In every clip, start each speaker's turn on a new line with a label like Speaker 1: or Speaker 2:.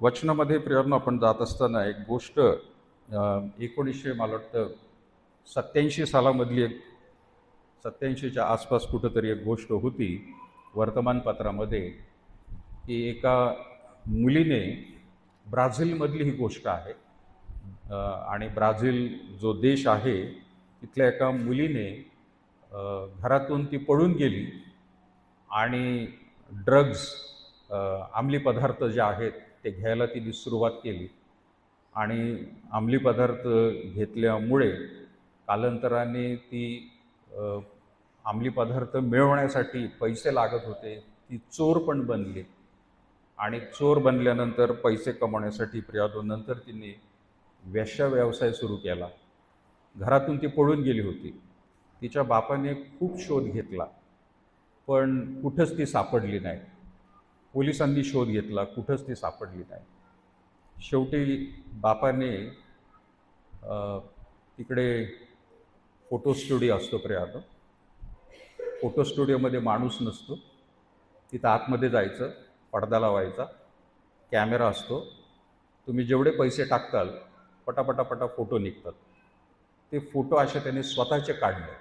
Speaker 1: वचनामध्ये प्रियांनो आपण जात असताना एक गोष्ट 1900 मला वाटतं 87 सालामधली एक 87च्या आसपास कुठंतरी एक गोष्ट होती वर्तमानपत्रामध्ये, की एका मुलीने ब्राझीलमधली ही गोष्ट आहे. आणि ब्राझील जो देश आहे तिथल्या एका मुलीने घरातून ती पळून गेली आणि ड्रग्ज अंमली पदार्थ जे आहेत ते घ्यायला तिने सुरुवात केली आणि अंमली पदार्थ घेतल्यामुळे कालांतराने ती अ, अंमली पदार्थ मिळवण्यासाठी पैसे लागत होते. ती चोर पण बनली आणि चोर बनल्यानंतर पैसे कमवण्यासाठी नंतर तिने वेश्या व्यवसाय सुरू केला. घरातून ती पळून गेली होती. तिच्या बापाने खूप शोध घेतला, पण कुठंच ती सापडली नाही. पोलिसांनी शोध घेतला, कुठंच ती सापडली नाही. शेवटी बापाने अ, तिकडे फोटो स्टुडिओ असतो प्रियानो. फोटो स्टुडिओमध्ये माणूस नसतो. तिथं आतमध्ये जायचं, पडदा लावायचा, कॅमेरा असतो. तुम्ही जेवढे पैसे टाकताल पटापटापटा फोटो निघतात. ते फोटो असे त्याने स्वतःचे काढले.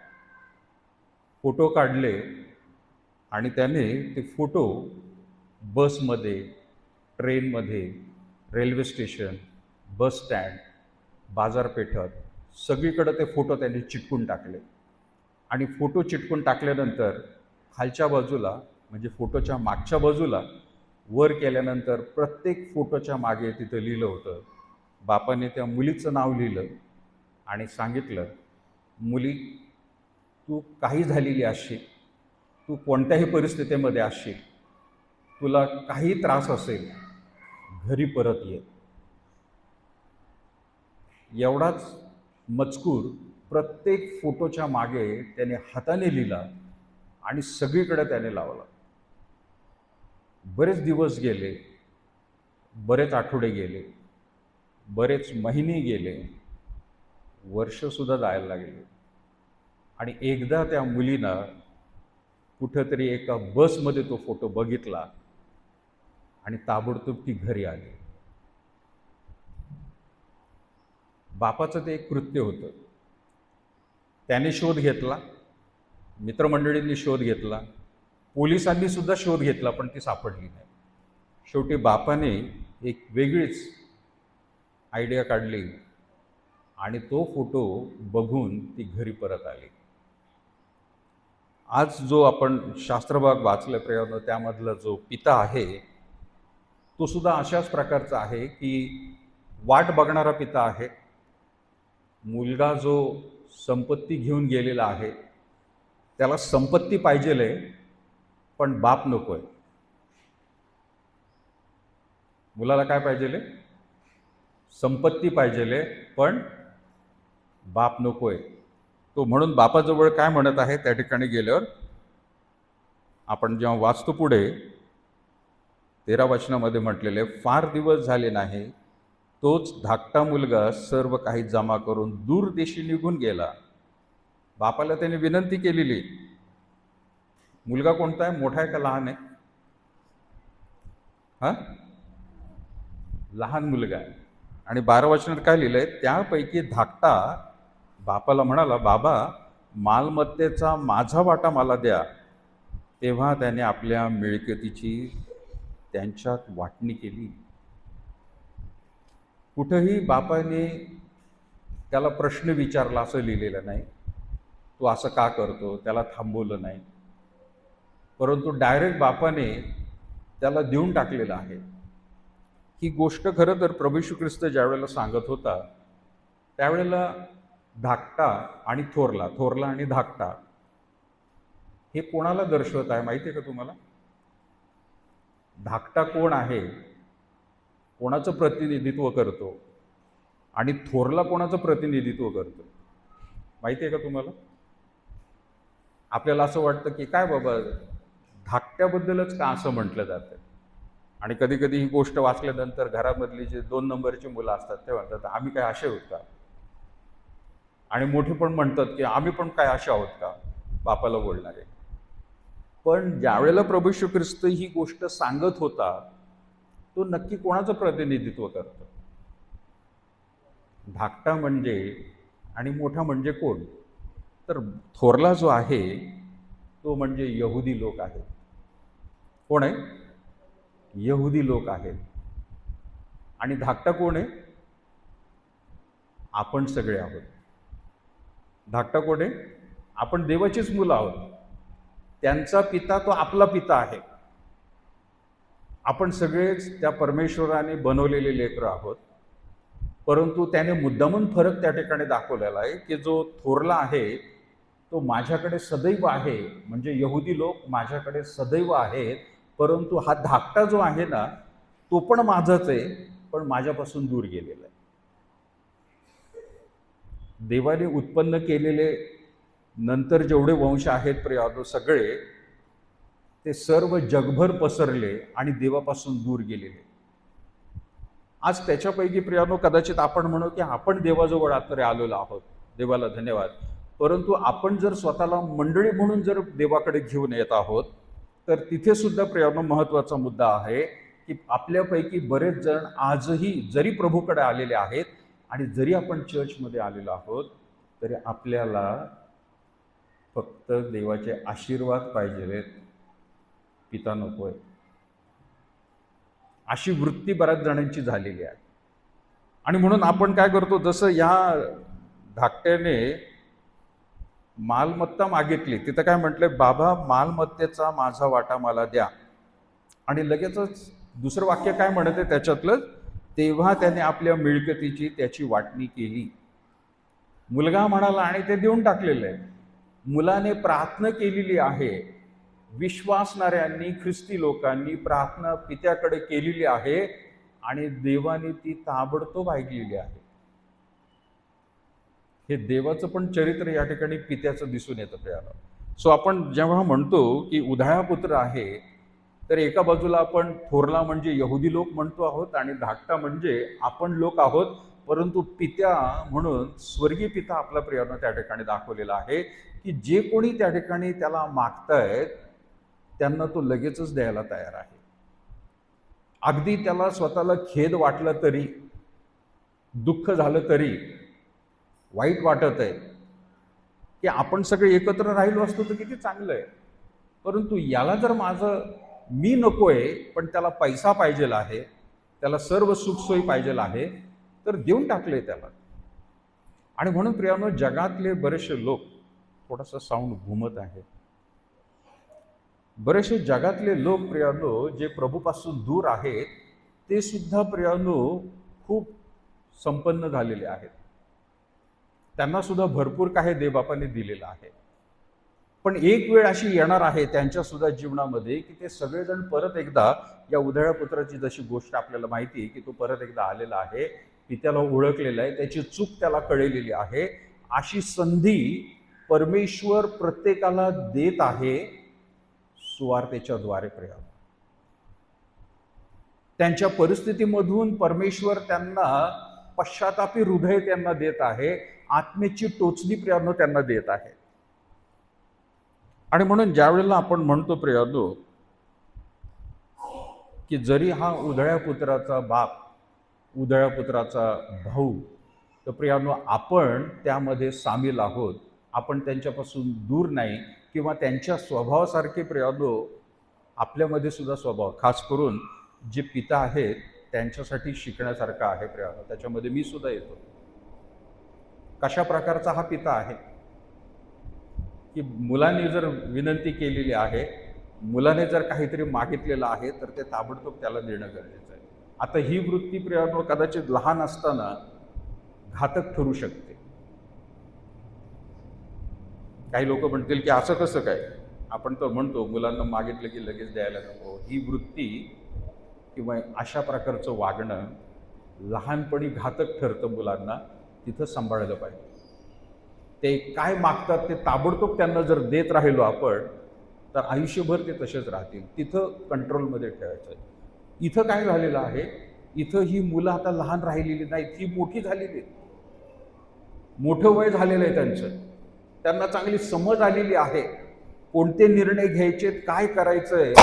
Speaker 1: फोटो काढले आणि त्याने ते फोटो बसमध्ये, ट्रेनमध्ये, रेल्वे स्टेशन, बस स्टँड, बाजारपेठात सगळीकडे ते फोटो त्यांनी चिटकून टाकले. आणि फोटो चिटकून टाकल्यानंतर खालच्या बाजूला म्हणजे फोटोच्या मागच्या बाजूला वर केल्यानंतर प्रत्येक फोटोच्या मागे तिथं लिहिलं होतं. बापाने त्या मुलीचं नाव लिहिलं आणि सांगितलं, मुली तू काही झालेली असशील, तू कोणत्याही परिस्थितीमध्ये असशील, तुला काही त्रास असेल, घरी परत ये. एवढाच मजकूर प्रत्येक फोटोच्या मागे त्याने हाताने लिहिला आणि सगळीकडे त्याने लावला. बरेच दिवस गेले, बरेच आठवडे गेले, बरेच महिने गेले, वर्षसुद्धा जायला लागले. आणि एकदा त्या मुलीनं कुठंतरी एका बसमध्ये तो फोटो बघितला आणि ताबडतोब ती घरी आली. बापाचं ते एक कृत्य होतं. त्याने शोध घेतला, मित्रमंडळींनी शोध घेतला, पोलिसांनी सुद्धा शोध घेतला, पण ती सापडली नाही. शेवटी बापाने एक वेगळीच आयडिया काढली आणि तो फोटो बघून ती घरी परत आली. आज जो आपण शास्त्रभाग वाचलं प्रियांनो, त्यामधला जो पिता आहे तो सुद्धा अशाच प्रकारचा आहे की वाट बघणारा पिता आहे. मुलगा जो संपत्ती घेऊन गेलेला आहे त्याला संपत्ती पाहिजेल, पण बाप नकोय. मुलाला काय पाहिजेल? संपत्ती पाहिजेल, पण बाप नकोय. तो म्हणून बापाजवळ काय म्हणत आहे त्या ठिकाणी गेल्यावर आपण जेव्हा वाचतो पुढे 13 वचनामध्ये म्हटलेले, फार दिवस झाले नाही तोच धाकटा मुलगा सर्व काही जमा करून दूर देशी निघून गेला. बापाला त्याने विनंती केलेली. मुलगा कोणता आहे? मोठा आहे का लहान आहे? हा, लहान मुलगा आहे. आणि 12 वचनात काय लिहिलंय? त्यापैकी धाकटा बापाला म्हणाला, बाबा मालमत्तेचा माझा वाटा मला द्या. तेव्हा त्याने आपल्या मिळकतीची त्यांच्यात वाटणी केली. कुठंही बापाने त्याला प्रश्न विचारला असं लिहिलेलं नाही. तो असं का करतो त्याला थांबवलं नाही, परंतु डायरेक्ट बापाने त्याला देऊन टाकलेलं आहे. ही गोष्ट खरं तर प्रभू येशू ख्रिस्त ज्यावेळेला सांगत होता त्यावेळेला धाकटा आणि थोरला, थोरला आणि धाकटा हे कोणाला दर्शवत आहे माहिती आहे का तुम्हाला? धाकटा कोण आहे, कोणाचं प्रतिनिधित्व करतो आणि थोरला कोणाचं प्रतिनिधित्व करतो माहिती आहे का तुम्हाला? आपल्याला असं वाटतं की काय बाबा धाकट्याबद्दलच का असं म्हटलं जातं. आणि कधी कधी ही गोष्ट वाचल्यानंतर घरामधली जे 2 नंबरची मुलं असतात ते म्हणतात, आम्ही काय असे आहोत का? आणि मोठे पण म्हणतात की आम्ही पण काय असे आहोत का बापाला बोलणारे. पण ज्यावेळेला प्रभू येशू ख्रिस्त ही गोष्ट सांगत होता तो नक्की कोणाचं प्रतिनिधित्व करतो? धाकटा म्हणजे आणि मोठा म्हणजे कोण? तर थोरला जो आहे तो म्हणजे यहुदी लोक आहेत. कोण आहे? यहुदी लोक आहेत. आणि धाकटा कोण आहे? आपण सगळे आहोत. धाकटा कोण आहे? आपण देवाचीच मुलं आहोत. त्यांचा पिता तो आपला पिता आहे. आपण सगळेच त्या परमेश्वराने बनवलेले लेकरं आहोत. परंतु त्याने मुद्दामून फरक त्या ठिकाणी दाखवलेला आहे की जो थोरला आहे तो माझ्याकडे सदैव आहे, म्हणजे यहुदी लोक माझ्याकडे सदैव आहेत. परंतु हा धाकटा जो आहे ना तो पण माझाच आहे, पण माझ्यापासून दूर गेलेला आहे. देवाने उत्पन्न केलेले नंतर जेवढे वंश आहेत प्रियानो सगळे, ते सर्व जगभर पसरले आणि देवापासून दूर गेलेले. आज त्याच्यापैकी प्रियानो कदाचित आपण म्हणू की आपण देवाजवळ आतरे आलेलो आहोत, देवाला धन्यवाद. परंतु आपण जर स्वतःला मंडळी म्हणून जर देवाकडे घेऊन येत आहोत, तर तिथे सुद्धा प्रियानो महत्त्वाचा मुद्दा आहे की आपल्यापैकी बरेच जण आजही जरी प्रभूकडे आलेले आहेत आणि जरी आपण चर्चमध्ये आलेलो आहोत, तरी आपल्याला फक्त देवाचे आशीर्वाद पाहिजेत, पिता नकोय. अशी वृत्ती बऱ्याच जणांची झालेली आहे. आणि म्हणून आपण काय करतो, जसं या धाकट्याने मालमत्ता मागितली, तिथं काय म्हटलंय, बाबा मालमत्तेचा माझा वाटा मला द्या. आणि लगेचच दुसरं वाक्य काय म्हणत आहे त्याच्यातलं, तेव्हा त्याने आपल्या मिळकतीची त्याची वाटणी केली. मुलगा म्हणाला आणि ते देऊन टाकलेलं आहे. मुलाने प्रार्थना केलेली आहे. विश्वासणाऱ्यांनी, ख्रिस्ती लोकांनी प्रार्थना पित्याकडे केलेली आहे आणि देवाने ती ताबडतोब ऐकलेली आहे. हे देवाचं पण चरित्र या ठिकाणी पित्याचं दिसून येतं प्रियाला. सो आपण जेव्हा म्हणतो की उधाळा पुत्र आहे, तर एका बाजूला आपण थोरला म्हणजे यहुदी लोक म्हणतो आहोत आणि धाकटा म्हणजे आपण लोक आहोत. परंतु पित्या म्हणून स्वर्गीय पिता आपला प्रियानं त्या ठिकाणी दाखवलेला आहे की जे कोणी त्या ठिकाणी त्याला मागतायत त्यांना तो लगेचच द्यायला तयार आहे. अगदी त्याला स्वतःला खेद वाटलं तरी, दुःख झालं तरी, वाईट वाटत आहे की आपण सगळे एकत्र राहिलो असतो तर किती चांगलं आहे, परंतु याला जर माझं मी नकोय पण त्याला पैसा पाहिजेल आहे, त्याला सर्व सुखसोयी पाहिजेल आहे, तर देऊन टाकले त्याला. आणि म्हणून प्रियानो जगातले बरेचसे लोक, थोडासा साऊंड घुमत आहे, बरेचसे जगातले लोक प्रियानो जे प्रभूपासून दूर आहेत ते सुद्धा प्रियानो खूप संपन्न झालेले आहेत. त्यांना सुद्धा भरपूर काही देवबापाने दिलेलं आहे. पण एक वेळ अशी येणार आहे त्यांच्या सुद्धा जीवनामध्ये की ते सगळेजण परत एकदा, या उधाळ्या पुत्राची जशी गोष्ट आपल्याला माहिती आहे की तो परत एकदा आलेला आहे, पित्याला ओळखलेला आहे, त्याची चूक त्याला कळलेली आहे, अशी संधी परमेश्वर प्रत्येकाला देत आहे सुवार्तेच्या द्वारे. प्रिया त्यांच्या परिस्थितीमधून परमेश्वर त्यांना पश्चातापी हृदय त्यांना देत आहे, आत्मेची टोचणी प्रियानो त्यांना देत आहे. आणि म्हणून ज्या वेळेला आपण म्हणतो प्रियानो की जरी हा उधळ्या पुत्राचा बाप, उधळ्या पुत्राचा भाऊ, तर प्रियानो आपण त्यामध्ये सामील आहोत. आपण त्यांच्यापासून दूर नाही किंवा त्यांच्या स्वभावासारखे प्रियानो आपल्यामध्ये सुद्धा स्वभाव, खास करून जे पिता आहेत त्यांच्यासाठी शिकण्यासारखं आहे प्रियानो. त्याच्यामध्ये मी सुद्धा येतो. कशा प्रकारचा हा पिता आहे की मुलाने जर विनंती केलेली आहे, मुलाने जर काहीतरी मागितलेलं आहे तर ते ताबडतोब त्याला देणं गरजेचं आहे. आता ही वृत्ती प्रियानो कदाचित लहान असताना घातक ठरू शकते. काही लोक म्हणतील की असं कसं काय, आपण तर म्हणतो मुलांना मागितलं की लगेच द्यायला नको. ही वृत्ती किंवा अशा प्रकारचं वागणं लहानपणी घातक ठरतं मुलांना. तिथं सांभाळलं पाहिजे. ते काय मागतात ते ताबडतोब त्यांना जर देत राहिलो आपण तर आयुष्यभर ते तसेच राहतील. तिथं कंट्रोलमध्ये ठेवायचं. इथं काय झालेलं आहे, इथं ही मुलं आता लहान राहिलेली नाहीत, ही मोठी झालेली आहेत. मोठं वय झालेलं आहे त्यांचं, त्यांना चांगली समज आलेली आहे, कोणते निर्णय घ्यायचे, काय करायचंय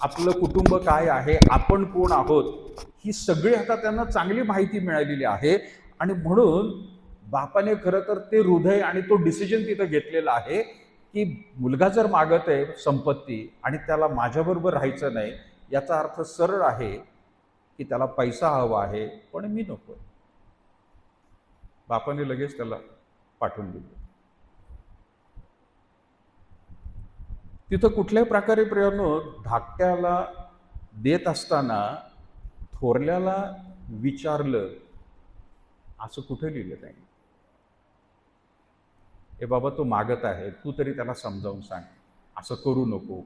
Speaker 1: आपलं कुटुंब काय आहे, आपण कोण आहोत, ही सगळी आता त्यांना चांगली माहिती मिळालेली आहे. आणि म्हणून बापाने खरं तर ते हृदय आणि तो डिसिजन तिथं घेतलेला आहे की मुलगा जर मागत आहे संपत्ती आणि त्याला माझ्याबरोबर राहायचं नाही, याचा अर्थ सरळ आहे की त्याला पैसा हवा आहे, पण मी नको. बापाने लगेच त्याला पाठवून दिलं. तिथं कुठल्याही प्रकारे प्रियानो धाकट्याला देत असताना थोरल्याला विचारलं असं कुठे लिहिलं नाही. ए बाबा, तो मागत आहे, तू तरी त्याला समजावून सांग, असं करू नको.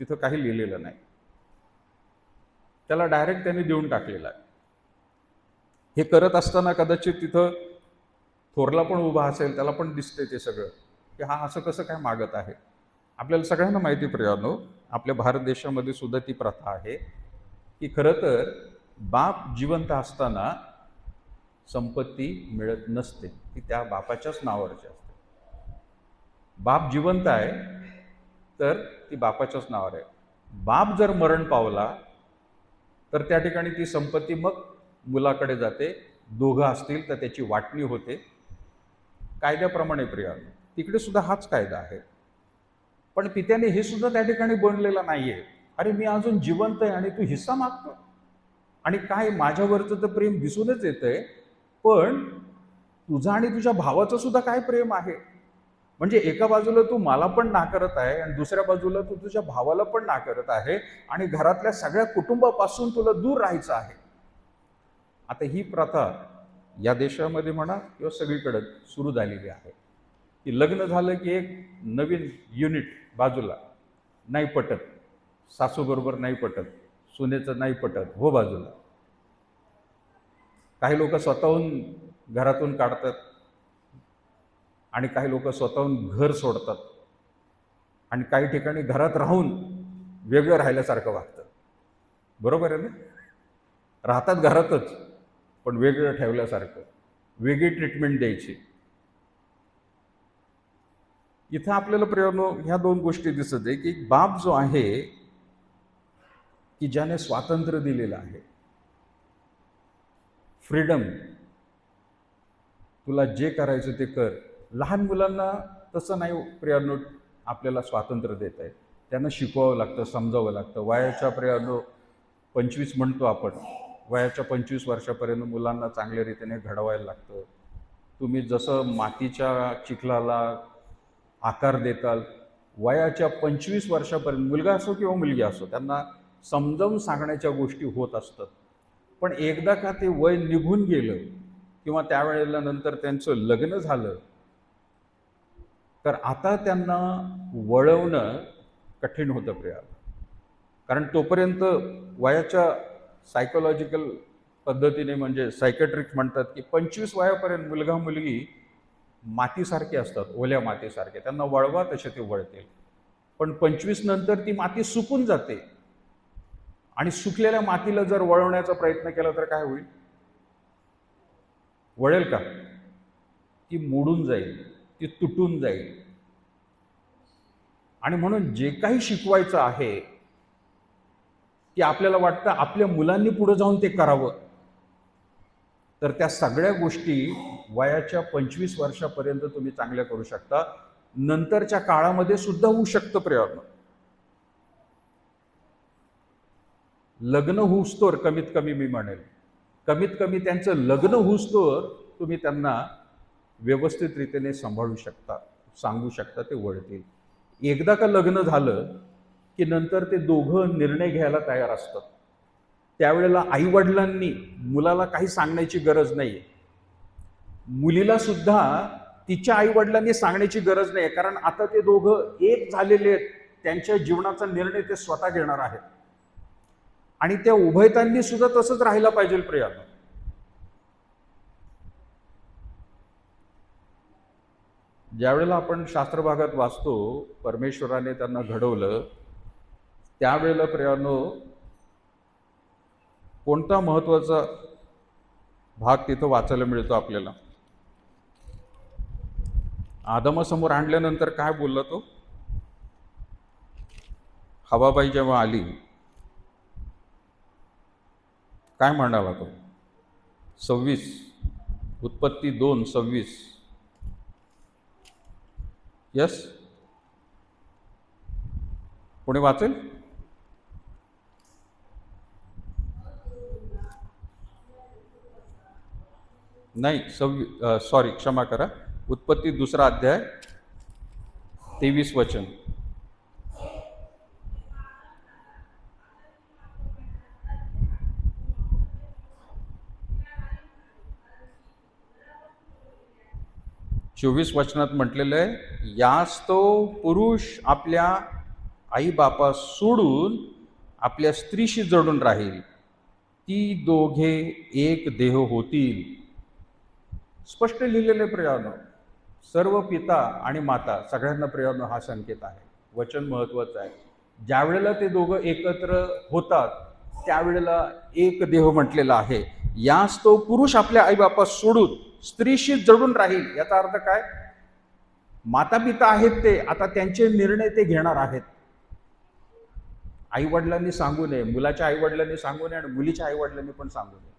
Speaker 1: तिथं काही लिहिलेलं नाही. त्याला डायरेक्ट त्यांनी देऊन टाकलेला आहे. हे करत असताना कदाचित तिथं थोरला पण उभा असेल, त्याला पण दिसते ते सगळं की हा असं कसं काय मागत आहे. आपल्याला सगळ्यांना माहिती प्रियानो, आपल्या भारत देशामध्ये सुद्धा ती प्रथा आहे की खरं तर बाप जिवंत असताना संपत्ती मिळत नसते, ती त्या बापाच्याच नावावरची असते. बाप जिवंत आहे तर ती बापाच्याच नावावर आहे. बाप जर मरण पावला तर त्या ठिकाणी ती संपत्ती मग मुलाकडे जाते. दोघं असतील तर त्याची वाटणी होते कायद्याप्रमाणे. प्रियानो, तिकडे सुद्धा हाच कायदा आहे. पण पित्याने हे सुद्धा त्या ठिकाणी बनलेलं नाहीये, अरे मी अजून जिवंत आहे आणि तू हिस्सा मागतो. आणि काय माझ्यावरचं तर प्रेम दिसूनच येतंय, पण तुझं आणि तुझ्या भावाचं सुद्धा काय प्रेम आहे. म्हणजे एका बाजूला तू मला पण नाकारत आहे आणि दुसऱ्या बाजूला तू तुझ्या भावाला पण नाकारत आहे आणि घरातल्या सगळ्या कुटुंबापासून तुला दूर राहायचं आहे. आता ही प्रथा या देशामध्ये म्हणा किंवा सगळीकडे सुरू झालेली आहे की लग्न झालं की एक नवीन युनिट बाजूला, नाही पटत, सासूबरोबर नाही पटत, सुनेचं नाही पटत, हो बाजूला. काही लोक स्वतःहून घरातून काढतात आणि काही लोक स्वतःहून घर सोडतात आणि काही ठिकाणी घरात राहून वेगळं राहिल्यासारखं वागतं. बरोबर आहे ना? राहतात घरातच पण वेगळं ठेवल्यासारखं, वेगळी ट्रीटमेंट द्यायची. इथं आपल्याला प्रियानो ह्या दोन गोष्टी दिसत आहे की बाप जो आहे की ज्याने स्वातंत्र्य दिलेलं आहे, फ्रीडम, तुला जे करायचं ते कर. लहान मुलांना तसं नाही प्रियानो आपल्याला स्वातंत्र्य देत आहे. त्यांना शिकवावं लागतं, समजावं लागतं. वयाच्या प्रियानो 25 म्हणतो आपण, वयाच्या 25 वर्षापर्यंत मुलांना चांगल्या रीतीने घडवायला लागतं. तुम्ही जसं मातीच्या चिखलाला आकार देताल, वयाच्या 25 वर्षापर्यंत मुलगा असो किंवा मुलगी असो, त्यांना समजावून सांगण्याच्या गोष्टी होत असतात. पण एकदा का ते वय निघून गेलं किंवा त्यावेळेला नंतर त्यांचं लग्न झालं तर आता त्यांना वळवणं कठीण होतं प्रिया. कारण तोपर्यंत वयाच्या सायकोलॉजिकल पद्धतीने, म्हणजे सायकेट्रिक्स म्हणतात की 25 वयापर्यंत मुलगा मुलगी मातीसारखे असतात, ओल्या मातीसारखे. त्यांना वळवा तसे ते वळतील. पण 25 नंतर ती माती सुकून जाते आणि सुकलेल्या मातीला जर वळवण्याचा प्रयत्न केला तर काय होईल? वळेल का? ती मोडून जाईल, ती तुटून जाईल. आणि म्हणून जे काही शिकवायचं आहे की आपल्याला वाटतं आपल्या मुलांनी पुढे जाऊन ते करावं, तर त्या सगळ्या गोष्टी वयाच्या 25 वर्षापर्यंत तुम्ही चांगल्या करू शकता. नंतरच्या काळामध्ये सुद्धा होऊ शकतं प्रयत्न. लग्न होऊस्तोवर कमीत कमी, मी म्हणेल कमीत कमी त्यांचं लग्न होऊस्तोवर तुम्ही त्यांना व्यवस्थित रीतीने सांभाळू शकता, सांगू शकता, ते वळतील. एकदा का लग्न झालं की नंतर ते दोघं निर्णय घ्यायला तयार असतात. त्यावेळेला आईवडिलांनी मुलाला काही सांगण्याची गरज नाही. मुलीला सुद्धा तिच्या आईवडिलांनी सांगण्याची गरज नाही, कारण आता ते दोघं एक झालेले आहेत. त्यांच्या जीवनाचा निर्णय ते स्वतः घेणार आहेत आणि त्या उभयतांनी सुद्धा तसंच राहायला पाहिजे प्रियानो. ज्यावेळेला आपण शास्त्र भागात वाचतो परमेश्वराने त्यांना घडवलं, त्यावेळेला प्रियानो कोणता महत्वाचा भाग तिथं वाचायला मिळतो आपल्याला? आदमासमोर आणल्यानंतर काय बोलला तो? हवाबाई जेव्हा आली, काय म्हणाला तो? 26 उत्पत्ती 2:26. यस, कोणी वाचेल? नाही, सॉरी, क्षमा करा. उत्पत्ती 2रा अध्याय 23 वचन. चोवीस वचनात म्हटलेलं आहे, यास तो पुरुष आपल्या आई बापा सोडून आपल्या स्त्रीशी जडून राहील, ती दोघे एक देह होतील. स्पष्ट लिहिलेले प्रियानो, सर्व पिता आणि माता सगळ्यांना प्रियानो हा संकेत आहे. वचन महत्वाचं आहे. ज्या वेळेला ते दोघं एकत्र होतात त्यावेळेला एक देह म्हटलेला आहे. यास तो पुरुष आपल्या आईबापा सोडून स्त्रीशी जडून राहील. याचा अर्थ काय? माता पिता आहेत ते, आता त्यांचे निर्णय ते घेणार आहेत. आई वडिलांनी सांगू नये, मुलाच्या आई वडिलांनी सांगू नये आणि मुलीच्या आई वडिलांनी पण सांगू नये.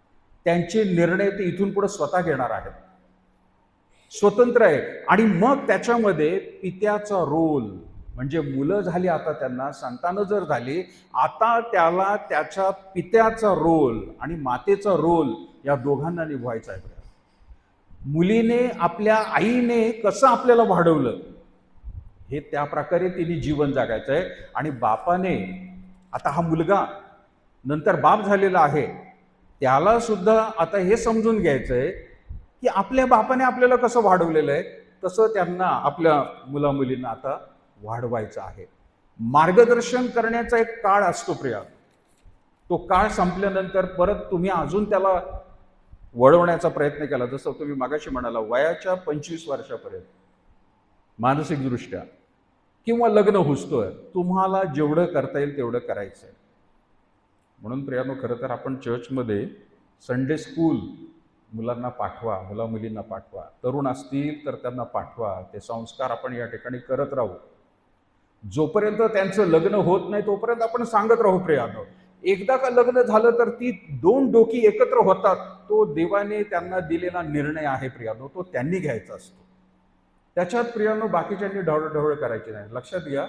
Speaker 1: त्यांचे निर्णय ते इथून पुढे स्वतः घेणार आहेत. स्वतंत्र आहे. आणि मग त्याच्यामध्ये पित्याचा रोल, म्हणजे मुलं झाली आता, त्यांना संतानं जर झाली, आता त्याला त्याच्या पित्याचा रोल आणि मातेचा रोल या दोघांना निभवायचा आहे. मुलीने आपल्या आईने कसं आपल्याला वाढवलं हे त्या प्रकारे तिने जीवन जगायचं आहे. आणि बापाने, आता हा मुलगा नंतर बाप झालेला आहे, त्याला सुद्धा आता हे समजून घ्यायचं आहे की आपल्या बापाने आपल्याला कसं वाढवलेलं आहे तसं त्यांना, आपल्या मुला मुलींना आता वाढवायचं आहे. मार्गदर्शन करण्याचा एक काळ असतो प्रिया. तो काळ संपल्यानंतर परत तुम्ही अजून त्याला वळवण्याचा प्रयत्न केला, जसं तुम्ही मागाशी म्हणाला, वयाच्या 25 वर्षापर्यंत मानसिकदृष्ट्या किंवा लग्न हुसतोय, तुम्हाला जेवढं करता येईल तेवढं करायचं आहे. म्हणून प्रियानो, खरं तर आपण चर्चमध्ये संडे स्कूल मुलांना पाठवा, मुला मुलींना पाठवा. तरुण असतील तर त्यांना पाठवा. ते संस्कार आपण या ठिकाणी करत राहू. जोपर्यंत त्यांचं लग्न होत नाही तोपर्यंत आपण सांगत राहू प्रियानो. एकदा का लग्न झालं तर ती दोन डोकी एकत्र होतात. तो देवाने त्यांना दिलेला निर्णय आहे प्रियानो, तो त्यांनी घ्यायचा असतो. त्याच्यात प्रियानो बाकीच्यांनी ढवळढवळ करायची नाही. लक्षात घ्या,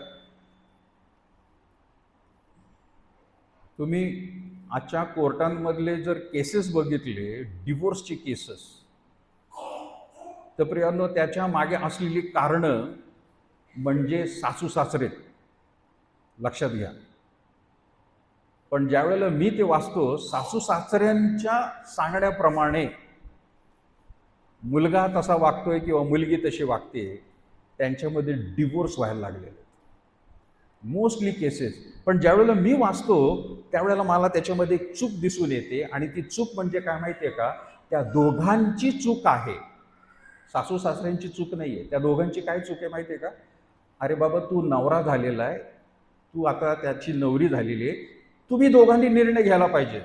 Speaker 1: तुम्ही आजच्या कोर्टांमधले जर केसेस बघितले, डिवोर्सची केसेस, तर प्रियानो त्याच्या मागे असलेली कारणं म्हणजे सासू सासरे. लक्षात घ्या. पण ज्या वेळेला मी ते वाचतो, सासू सासऱ्यांच्या सांगण्याप्रमाणे मुलगा तसा वागतोय किंवा मुलगी तशी वागते, त्यांच्यामध्ये डिवोर्स व्हायला लागलेले मोस्टली केसेस. पण ज्यावेळेला मी वाचतो त्यावेळेला मला त्याच्यामध्ये एक चूक दिसून येते. आणि ती चूक म्हणजे काय माहिती आहे का? त्या दोघांची चूक आहे, सासू सासऱ्यांची चूक नाही आहे. त्या दोघांची काय चूक आहे माहिती आहे का? अरे बाबा, तू नवरा झालेला आहे, तू आता त्याची नवरी झालेली आहे, तुम्ही दोघांनी निर्णय घ्यायला पाहिजे.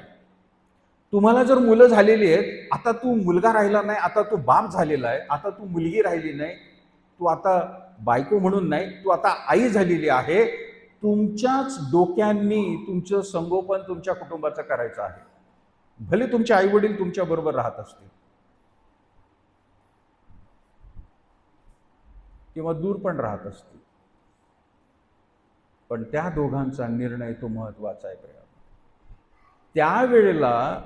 Speaker 1: तुम्हाला जर मुलं झालेली आहेत, आता तू मुलगा राहिला नाही, आता तू बाप झालेला आहे, आता तू मुलगी राहिली नाही, तू आता बायको म्हणून नाही, तू आता आई झालेली आहे. तुमच्याच डोक्यांनी तुमचं संगोपन तुमच्या कुटुंबाचं करायचं आहे. भले तुमचे आई वडील तुमच्या बरोबर राहत असतील किंवा दूर पण राहत असतील, पण त्या दोघांचा निर्णय तो महत्वाचा आहे. त्यावेळेला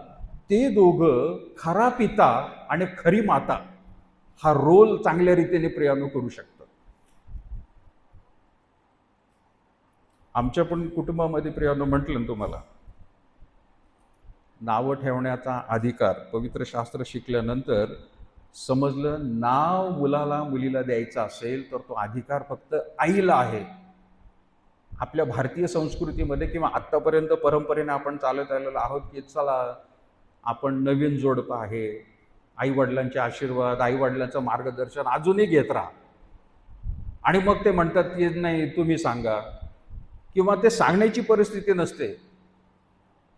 Speaker 1: ते दोघं खरा पिता आणि खरी माता हा रोल चांगल्या रीतीने प्रियानो करू शकतात. आमच्या पण कुटुंबामध्ये प्रियानो म्हटलं ना तुम्हाला, नावं ठेवण्याचा अधिकार, पवित्र शास्त्र शिकल्यानंतर समजलं, नाव मुलाला मुलीला द्यायचं असेल तर तो अधिकार फक्त आईला आहे. आपल्या भारतीय संस्कृतीमध्ये किंवा आत्तापर्यंत परंपरेने आपण चालत आलेलो आहोत की चला आपण नवीन जोडपं आहे, आई वडिलांचे आशीर्वाद, आई वडिलांचं मार्गदर्शन अजूनही घेत राहा. आणि मग ते म्हणतात की नाही तुम्ही सांगा, किंवा ते सांगण्याची परिस्थिती नसते,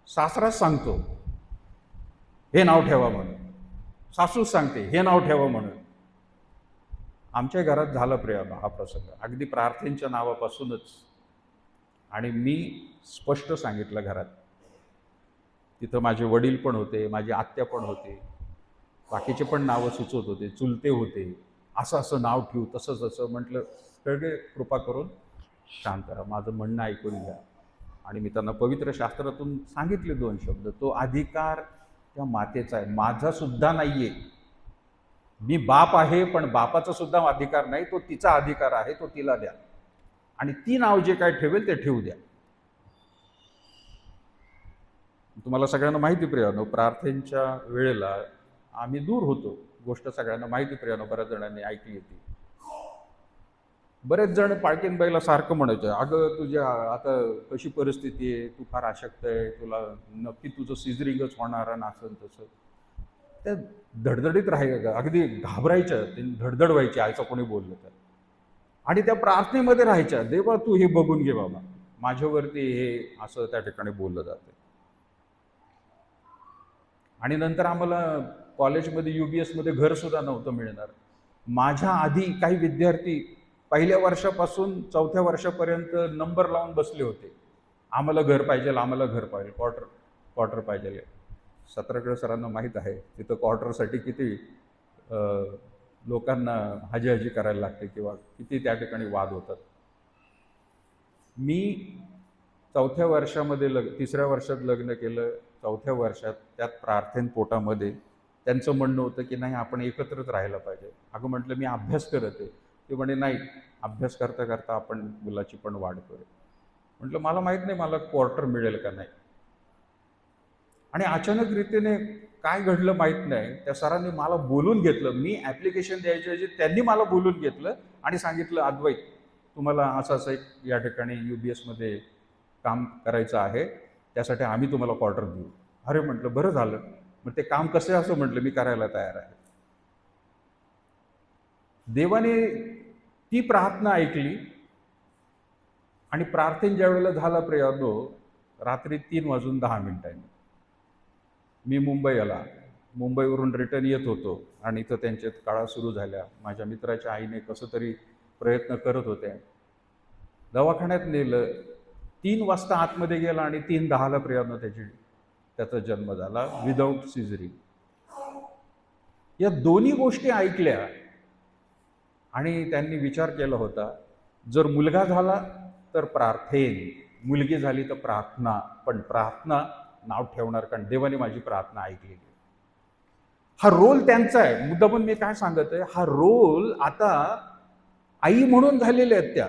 Speaker 1: सासराच सांगतो हे नाव ठेवा म्हणून, सासूच सांगते हे नाव ठेवा म्हणून. आमच्या घरात झाला प्रिया हा प्रसंग, अगदी प्रार्थनेच्या नावापासूनच. आणि मी स्पष्ट सांगितलं घरात. तिथं माझे वडील पण होते, माझी आत्या पण होते, बाकीचे पण नावं सुचवत होते, चुलते होते. असं असं नाव ठेवू, तसंच असं म्हटलं. सगळे कृपा करून शांत राहा, माझं म्हणणं ऐकून घ्या. आणि मी त्यांना पवित्र शास्त्रातून सांगितले 2 शब्द. तो अधिकार त्या मातेचा आहे, माझा सुद्धा नाहीये. मी बाप आहे, पण बापाचा सुद्धा अधिकार नाही. तो तिचा अधिकार आहे, तो तिला द्या. आणि ती नाव जे काय ठेवेल ते ठेवू द्या. तुम्हाला सगळ्यांना माहिती प्रियानो, प्रार्थनेच्या वेळेला आम्ही दूर होतो. गोष्ट सगळ्यांना माहिती प्रियानो, बऱ्याच जणांनी ऐकली होती. बरेच जण पाळकीनबाईला सारखं म्हणायचं, अगं तुझ्या आता कशी परिस्थिती आहे, तू फार अशक्त आहे, तुला नक्की तुझं सिझरिंगच होणार आणि असं तसं. त्या धडधडीत राहायचं, अगदी घाबरायच्या, धडधड व्हायची आयचं कोणी बोललं तर. आणि त्या प्रार्थनेमध्ये राहायच्या, देवा तू हे बघून घे बाबा, माझ्यावरती हे असं त्या ठिकाणी बोललं जातं. आणि नंतर आम्हाला कॉलेजमध्ये UBSमध्ये घरसुद्धा नव्हतं मिळणार. माझ्या आधी काही विद्यार्थी पहिल्या वर्षापासून 4थ्या वर्षापर्यंत नंबर लावून बसले होते, आम्हाला घर पाहिजे, आम्हाला घर पाहिजे, क्वार्टर पाहिजे. सत्राकडे सरांना माहीत आहे तिथं क्वार्टरसाठी किती लोकांना हजी करायला लागते किंवा किती त्या ठिकाणी वाद होतात. मी 4थ्या वर्षामध्ये 3ऱ्या वर्षात लग्न केलं. 4थ्या वर्षात त्यात प्रार्थना पोटामध्ये त्यांचं म्हणणं होतं की नाही, आपण एकत्रच राहायला पाहिजे. अगं म्हटलं, मी अभ्यास करत आहे. ते म्हणे नाही, अभ्यास करता करता आपण मुलाची पण वाढ करू. म्हटलं मला माहीत नाही मला क्वार्टर मिळेल का नाही. आणि अचानक रीतीने काय घडलं माहीत नाही, त्या सरांनी मला बोलून घेतलं. मी ॲप्लिकेशन द्यायच्या ऐवजी त्यांनी मला बोलून घेतलं आणि सांगितलं, अद्वैत तुम्हाला असं असं एक या ठिकाणी UBSमध्ये काम करायचं आहे, त्यासाठी आम्ही तुम्हाला क्वार्टर देऊ. अरे म्हटलं बरं झालं, मग ते काम कसं असं म्हटलं, मी करायला तयार आहे. देवाने ती प्रार्थना ऐकली. आणि प्रार्थना ज्या वेळेला झाला प्रियानो, रात्री 3:10 मी मुंबईवरून रिटर्न येत होतो आणि इथं त्यांच्यात काळा सुरू झाल्या. माझ्या मित्राच्या आईने कसं तरी प्रयत्न करत होत्या, दवाखान्यात नेलं. 3 वाजता आतमध्ये गेला आणि 3:10 प्रियानो त्याचा जन्म झाला, विदाऊट सिझरिंग. या दोन्ही गोष्टी ऐकल्या आणि त्यांनी विचार केला होता, जर मुलगा झाला तर प्रार्थना, मुलगी झाली तर प्रार्थना. पण प्रार्थना नाव ठेवणार, कारण देवाने माझी प्रार्थना ऐकलेली. हा रोल त्यांचा आहे. मुद्दामून मी काय सांगत आहे, हा रोल आता आई म्हणून झालेले आहेत, त्या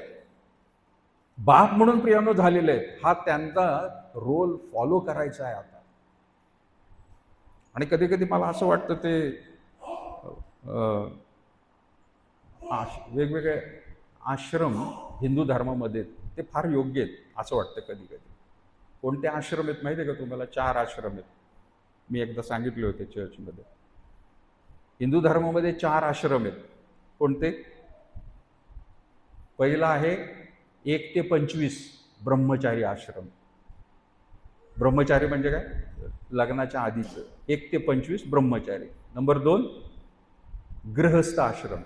Speaker 1: बाप म्हणून प्रियानो झालेले आहेत. हा त्यांचा रोल फॉलो करायचा आहे आता. आणि कधी कधी मला असं वाटतं ते वेगवेगळे आश्रम हिंदू धर्मामध्ये ते फार योग्य आहेत असं वाटतं कधी कधी. कोणते आश्रम आहेत माहिती आहे का तुम्हाला? 4 आश्रम आहेत. मी एकदा सांगितले होते चर्चमध्ये. हिंदू धर्मामध्ये 4 आश्रम आहेत. कोणते? पहिला आहे 1 ते 25 ब्रह्मचारी आश्रम. ब्रह्मचारी म्हणजे काय? लग्नाच्या आधीचं. 1 ते 25 ब्रह्मचारी. नंबर 2 गृहस्थ आश्रम.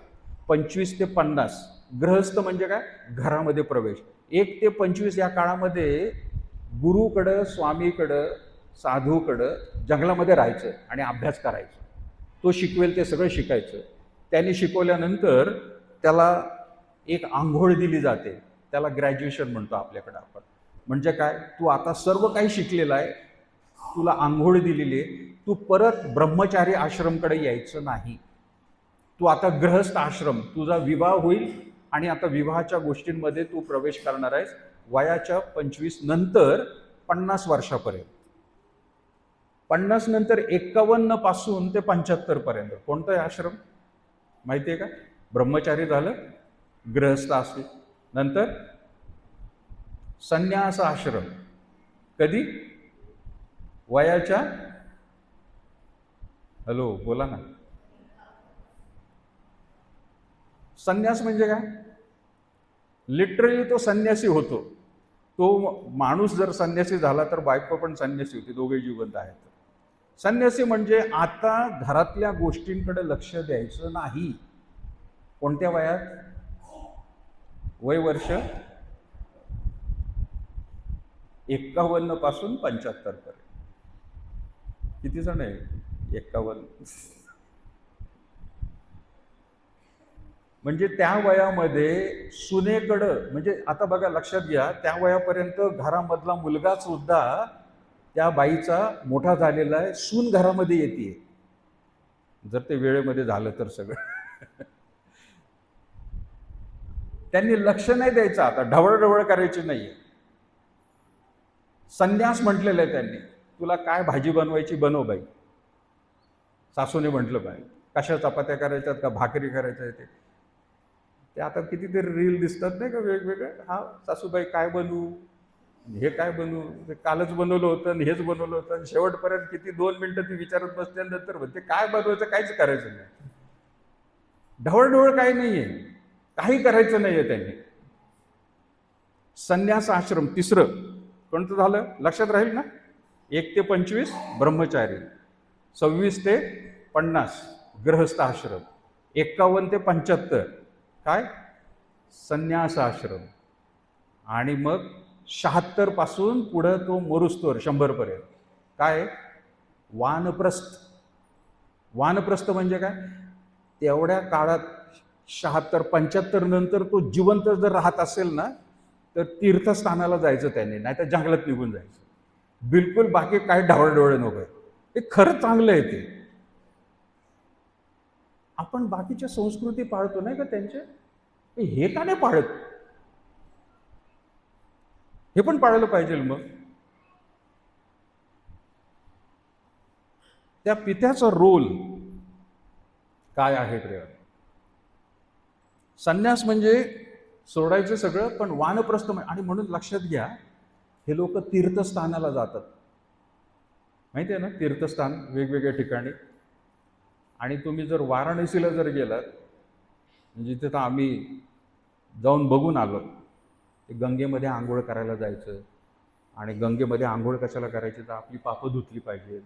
Speaker 1: 25 ते 50 गृहस्थ म्हणजे काय? घरामध्ये प्रवेश. 1 ते 25 या काळामध्ये गुरुकडं, स्वामीकडं, साधूकडं जंगलामध्ये राहायचं आणि अभ्यास करायचं. तो शिकवेल ते सगळं शिकायचं. त्यांनी शिकवल्यानंतर त्याला एक आंघोळ दिली जाते, त्याला ग्रॅज्युएशन म्हणतो आपल्याकडं आपण. म्हणजे काय? तू आता सर्व काही शिकलेला आहे, तुला आंघोळ दिलेली आहे, तू परत ब्रह्मचारी आश्रमकडे यायचं नाही. तू आता गृहस्थ आश्रम, तुझा विवाह होईल आणि आता विवाहाच्या गोष्टींमध्ये तू प्रवेश करणार आहेस वयाच्या 25 नंतर 50 वर्षापर्यंत. 50 नंतर 51 पासून ते 75 पर्यंत. कोणतं आश्रम माहिती आहे का? ब्रह्मचारी झालं, गृहस्थ आश्रम, नंतर संन्यास आश्रम. कधी? वयाच्या, हॅलो बोला ना. संन्यास म्हणजे काय? लिटरली तो संन्यासी होतो. तो माणूस जर संन्यासी झाला तर बायको पण संन्यासी होती, दोघे जिवंत आहेत. संन्यासी म्हणजे आता घरातल्या गोष्टींकडे लक्ष द्यायचं नाही. कोणत्या वयात? वय वर्ष 51 पासून 75 पर्यंत. किती जण आहे? 51. म्हणजे त्या वयामध्ये सुनेकडं, म्हणजे आता बघा लक्षात घ्या, त्या वयापर्यंत घरामधला मुलगा सुद्धा त्या बाईचा मोठा झालेला आहे, सून घरामध्ये येते, जर ते वेळेमध्ये झालं तर सगळं. त्यांनी लक्ष नाही द्यायचं, आता ढवळढवळ करायची नाहीये. संन्यास म्हटलेलं आहे त्यांनी. तुला काय भाजी बनवायची बनव बाई. सासूने म्हटलं बाई, कशा चपात्या करायच्यात का भाकरी करायच्या ते आता कितीतरी रील दिसतात नाही का वेगवेगळे. हा सासूबाई काय बनवू, हे काय बनवू, ते कालच बनवलं होतं आणि हेच बनवलं होतं, आणि शेवटपर्यंत किती 2 मिनिटं ती विचारत बसल्यानंतर म्हणते काय बनवायचं, काहीच करायचं नाही. ढवळढवळ काही नाहीये, काही करायचं नाहीये त्यांनी. संन्यास आश्रम तिसरं कोणतं झालं लक्षात राहील ना? 1 ते 25 ब्रह्मचारी, 26 ते 50 गृहस्थ आश्रम, 51 ते 75 काय संन्यास आश्रम, आणि मग 76 पासून पुढं तो मरुस्तोर 100 पर्यंत काय वानप्रस्थ. वानप्रस्थ म्हणजे काय? तेवढ्या काळात 76-75 नंतर तो जिवंत जर राहत असेल ना, तर तीर्थस्थानाला जायचं त्यांनी, नाही तर जंगलात निघून जायचं. बिलकुल बाकी काही ढवळढवळ नको. हे खरं चांगलं आहे ते. आपण बाकीच्या संस्कृती पाळतो नाही का त्यांचे, हे का नाही पाळत? हे पण पाळलं पाहिजे. मग त्या पित्याचा रोल काय आहे प्रिय? संन्यास म्हणजे सोडायचं सगळं, पण वानप्रस्थ आणि म्हणून लक्षात घ्या, हे लोक तीर्थस्थानाला जातात, माहिती आहे ना, तीर्थस्थान वेगवेगळ्या ठिकाणी. आणि तुम्ही जर वाराणसीला जर गेलात, म्हणजे तिथं आम्ही जाऊन बघून आलो, ते गंगेमध्ये आंघोळ करायला जायचं. आणि गंगेमध्ये आंघोळ कशाला करायची, तर आपली पापं धुतली पाहिजे.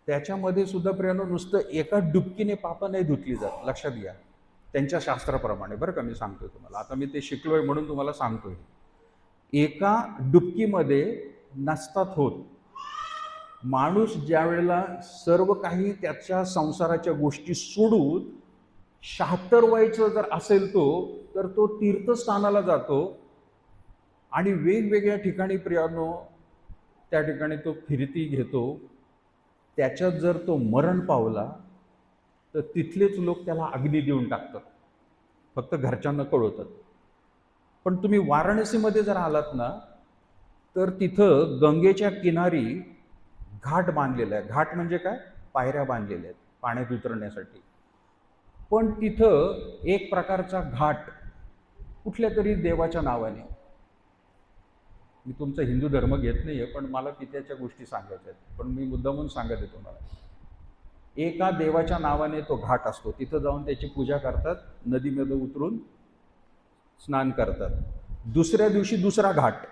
Speaker 1: त्याच्यामध्ये सुद्धा प्रियानो नुसतं एका डुबकीने पापं नाही धुतली जात, लक्षात घ्या. त्यांच्या शास्त्राप्रमाणे बरं का मी सांगतोय तुम्हाला, आता मी ते शिकलोय म्हणून तुम्हाला सांगतोय. एका डुबकीमध्ये नसतात होत. माणूस ज्या वेळेला सर्व काही त्याच्या संसाराच्या गोष्टी सोडून 76 वयाचं जर असेल तो, तर तो तीर्थस्थानाला जातो आणि वेगवेगळ्या ठिकाणी प्रियानो त्या ठिकाणी तो फिरती घेतो. त्याच्यात जर तो मरण पावला तर तिथलेच लोक त्याला अग्नी देऊन टाकतात, फक्त घरच्यांना कळवतात. पण तुम्ही वाराणसीमध्ये जर आलात ना, तर तिथं गंगेच्या किनारी घाट बांधलेला आहे. घाट म्हणजे काय? पायऱ्या बांधलेल्या आहेत पाण्यात उतरण्यासाठी. पण तिथं एक प्रकारचा घाट कुठल्या तरी देवाच्या नावाने, मी तुमचा हिंदू धर्म घेत नाहीये, पण मला पित्याच्या गोष्टी सांगायच्या आहेत, पण मी मुद्दामून सांगत आहे तुम्हाला. एका देवाच्या नावाने तो घाट असतो, तिथं जाऊन त्याची पूजा करतात, नदीमध्ये उतरून स्नान करतात. दुसऱ्या दिवशी दुसरा घाट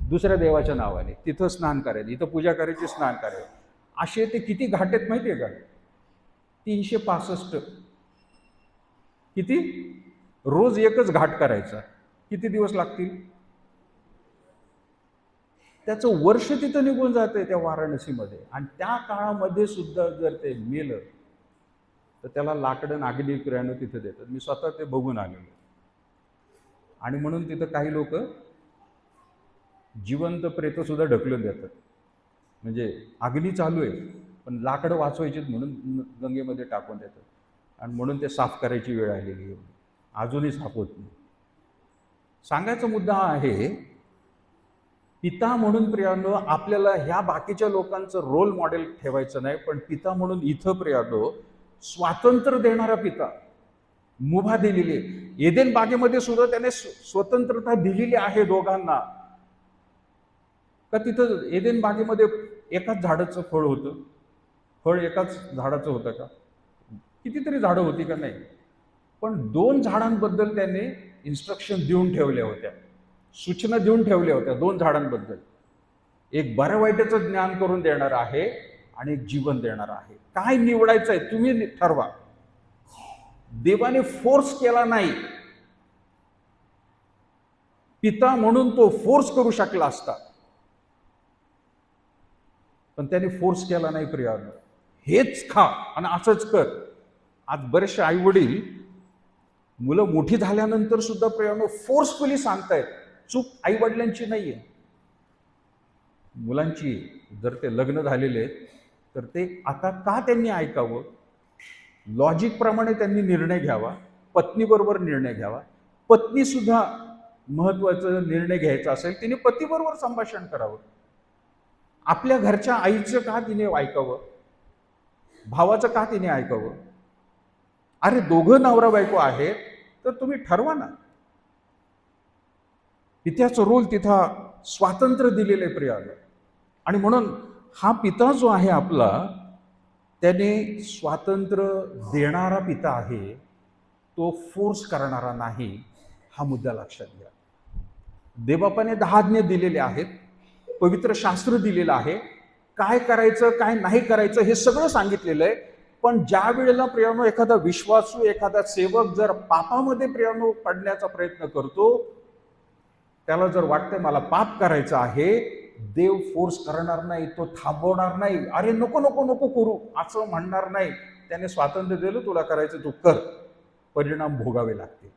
Speaker 1: दुसऱ्या देवाच्या नावाने, तिथं स्नान करायचं, इथं पूजा करायची, स्नान करायचं. असे ते किती घाट आहेत माहिती आहे का? 365. किती? रोज एकच घाट करायचा, किती दिवस लागतील? त्याचं वर्ष तिथं निघून जातंय त्या वाराणसीमध्ये. आणि त्या काळामध्ये सुद्धा जर ते मेलं तर त्याला लाकडं नागडी किराणं तिथं देतात. मी स्वतः ते बघून आलेलो. आणि म्हणून तिथं काही लोक जिवंत प्रेत सुद्धा ढकलून देतात, म्हणजे अग्नी चालू आहे पण लाकडं वाचवायचीत म्हणून गंगेमध्ये टाकून देतात. आणि म्हणून ते साफ करायची वेळ आलेली आहे, अजूनही साफ होत नाही. सांगायचा मुद्दा हा आहे, पिता म्हणून प्रियानो आपल्याला ह्या बाकीच्या लोकांचं रोल मॉडेल ठेवायचं नाही, पण पिता म्हणून इथं प्रियानो स्वातंत्र्य देणारा पिता, मुभा दिलेली. एदेन बागेमध्ये सुद्धा त्याने स्वतंत्रता दिलेली आहे दोघांना. का तिथं एदेन बागेमध्ये एकाच झाडाचं फळ होतं? फळ एकाच झाडाचं होतं का? कितीतरी झाडं होती का? नाही. पण 2 झाडांबद्दल त्याने इन्स्ट्रक्शन देऊन ठेवल्या होत्या, सूचना देऊन ठेवल्या होत्या 2 झाडांबद्दल. एक बऱ्या वाईटाचं ज्ञान करून देणार आहे आणि एक जीवन देणार आहे. काय निवडायचं आहे तुम्ही ठरवा. देवाने फोर्स केला नाही. पिता म्हणून तो फोर्स करू शकला असता, पण त्याने फोर्स केला नाही प्रियानो. हेच खा आणि असंच कर. आज बरेचसे आई वडील मुलं मोठी झाल्यानंतर सुद्धा प्रियानो फोर्सफुली सांगतायत. चूक आई वडिलांची नाहीये, मुलांची. जर ते लग्न झालेले आहेत तर ते आता का त्यांनी ऐकावं? लॉजिक प्रमाणे त्यांनी निर्णय घ्यावा, पत्नीबरोबर निर्णय घ्यावा. पत्नी सुद्धा महत्वाचा निर्णय घ्यायचा असेल तिने पतीबरोबर संभाषण करावं. आपल्या घरच्या आईचं का तिने ऐकावं? भावाचं का तिने ऐकावं? अरे दोघं नवरा बायको आहेत तर तुम्ही ठरवा ना. पित्याचं रोल तिथं स्वातंत्र्य दिलेलं आहे प्रियाला. आणि म्हणून हा पिता जो आहे आपला, त्याने स्वातंत्र्य देणारा पिता आहे, तो फोर्स करणारा नाही. हा मुद्दा लक्षात घ्या. देवबापाने 10 आज्ञा दिलेल्या आहेत, पवित्र शास्त्र दिलेलं आहे, काय करायचं काय नाही करायचं हे सगळं सांगितलेलं आहे. पण ज्या वेळेला प्रियानो एखादा विश्वासू, एखादा सेवक जर पापामध्ये प्रियानो पडण्याचा प्रयत्न करतो, त्याला जर वाटतंय मला पाप करायचं आहे, देव फोर्स करणार नाही, तो थांबवणार नाही. अरे नको नको नको करू असं म्हणणार नाही. त्याने स्वातंत्र्य दिलं, तुला करायचं तू कर. परिणाम भोगावे लागतील,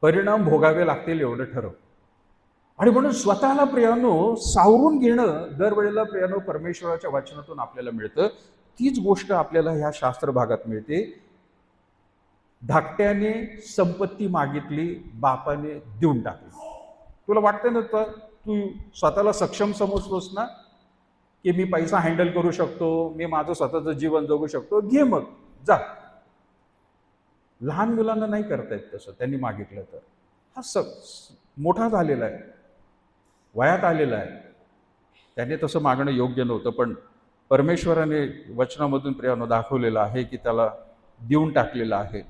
Speaker 1: परिणाम भोगावे लागतील एवढं ठरव. आणि म्हणून स्वतःला प्रियानो सावरून घेणं दरवेळेला प्रियानो परमेश्वराच्या वचनातून आपल्याला मिळतं. तीच गोष्ट आपल्याला ह्या शास्त्र भागात मिळते. धाकट्याने संपत्ती मागितली, बापाने देऊन टाकली. तुला वाटतं ना, तर तू स्वतःला सक्षम समजतोस ना, की मी पैसा हँडल करू शकतो, मी माझं स्वतःचं जीवन जगू शकतो, घे मग जा. लहान मुलांना नाही करता येत तसं, त्यांनी मागितलं तर. हा मोठा झालेला आहे, वयात आलेला आहे, त्याने तसं मागणं योग्य नव्हतं. पण परमेश्वराने वचनामधून प्रियानो दाखवलेलं आहे की त्याला देऊन टाकलेलं आहे.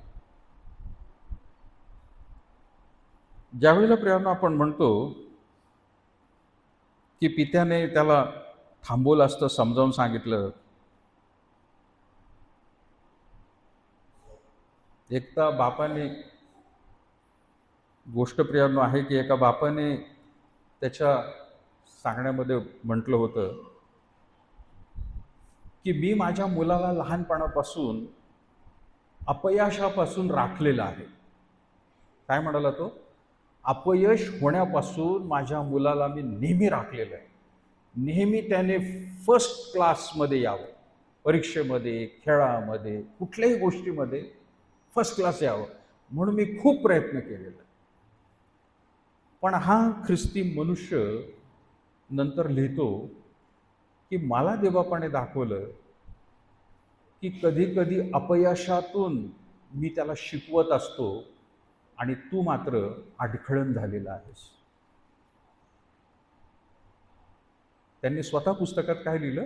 Speaker 1: ज्यावेळेला प्रियानो आपण म्हणतो की पित्याने त्याला थांबवलं असतं, समजावून सांगितलं. एकदा बापाने, गोष्ट प्रियानो आहे की एका बापाने त्याच्या सांगण्यामध्ये म्हटलं होतं की मी माझ्या मुलाला लहानपणापासून अपयशापासून राखलेलं आहे. काय म्हणाला तो? अपयश होण्यापासून माझ्या मुलाला मी नेहमी राखलेलं आहे. नेहमी त्याने फर्स्ट क्लासमध्ये यावं, परीक्षेमध्ये, खेळामध्ये, कुठल्याही गोष्टीमध्ये फर्स्ट क्लास यावं म्हणून मी खूप प्रयत्न केलेला. पण हा ख्रिस्ती मनुष्य नंतर लिहितो की मला देवबापाने दाखवलं की कधी कधी अपयशातून मी त्याला शिकवत असतो आणि तू मात्र अडखळण झालेला आहेस. त्यांनी स्वतः पुस्तकात काय लिहिलं?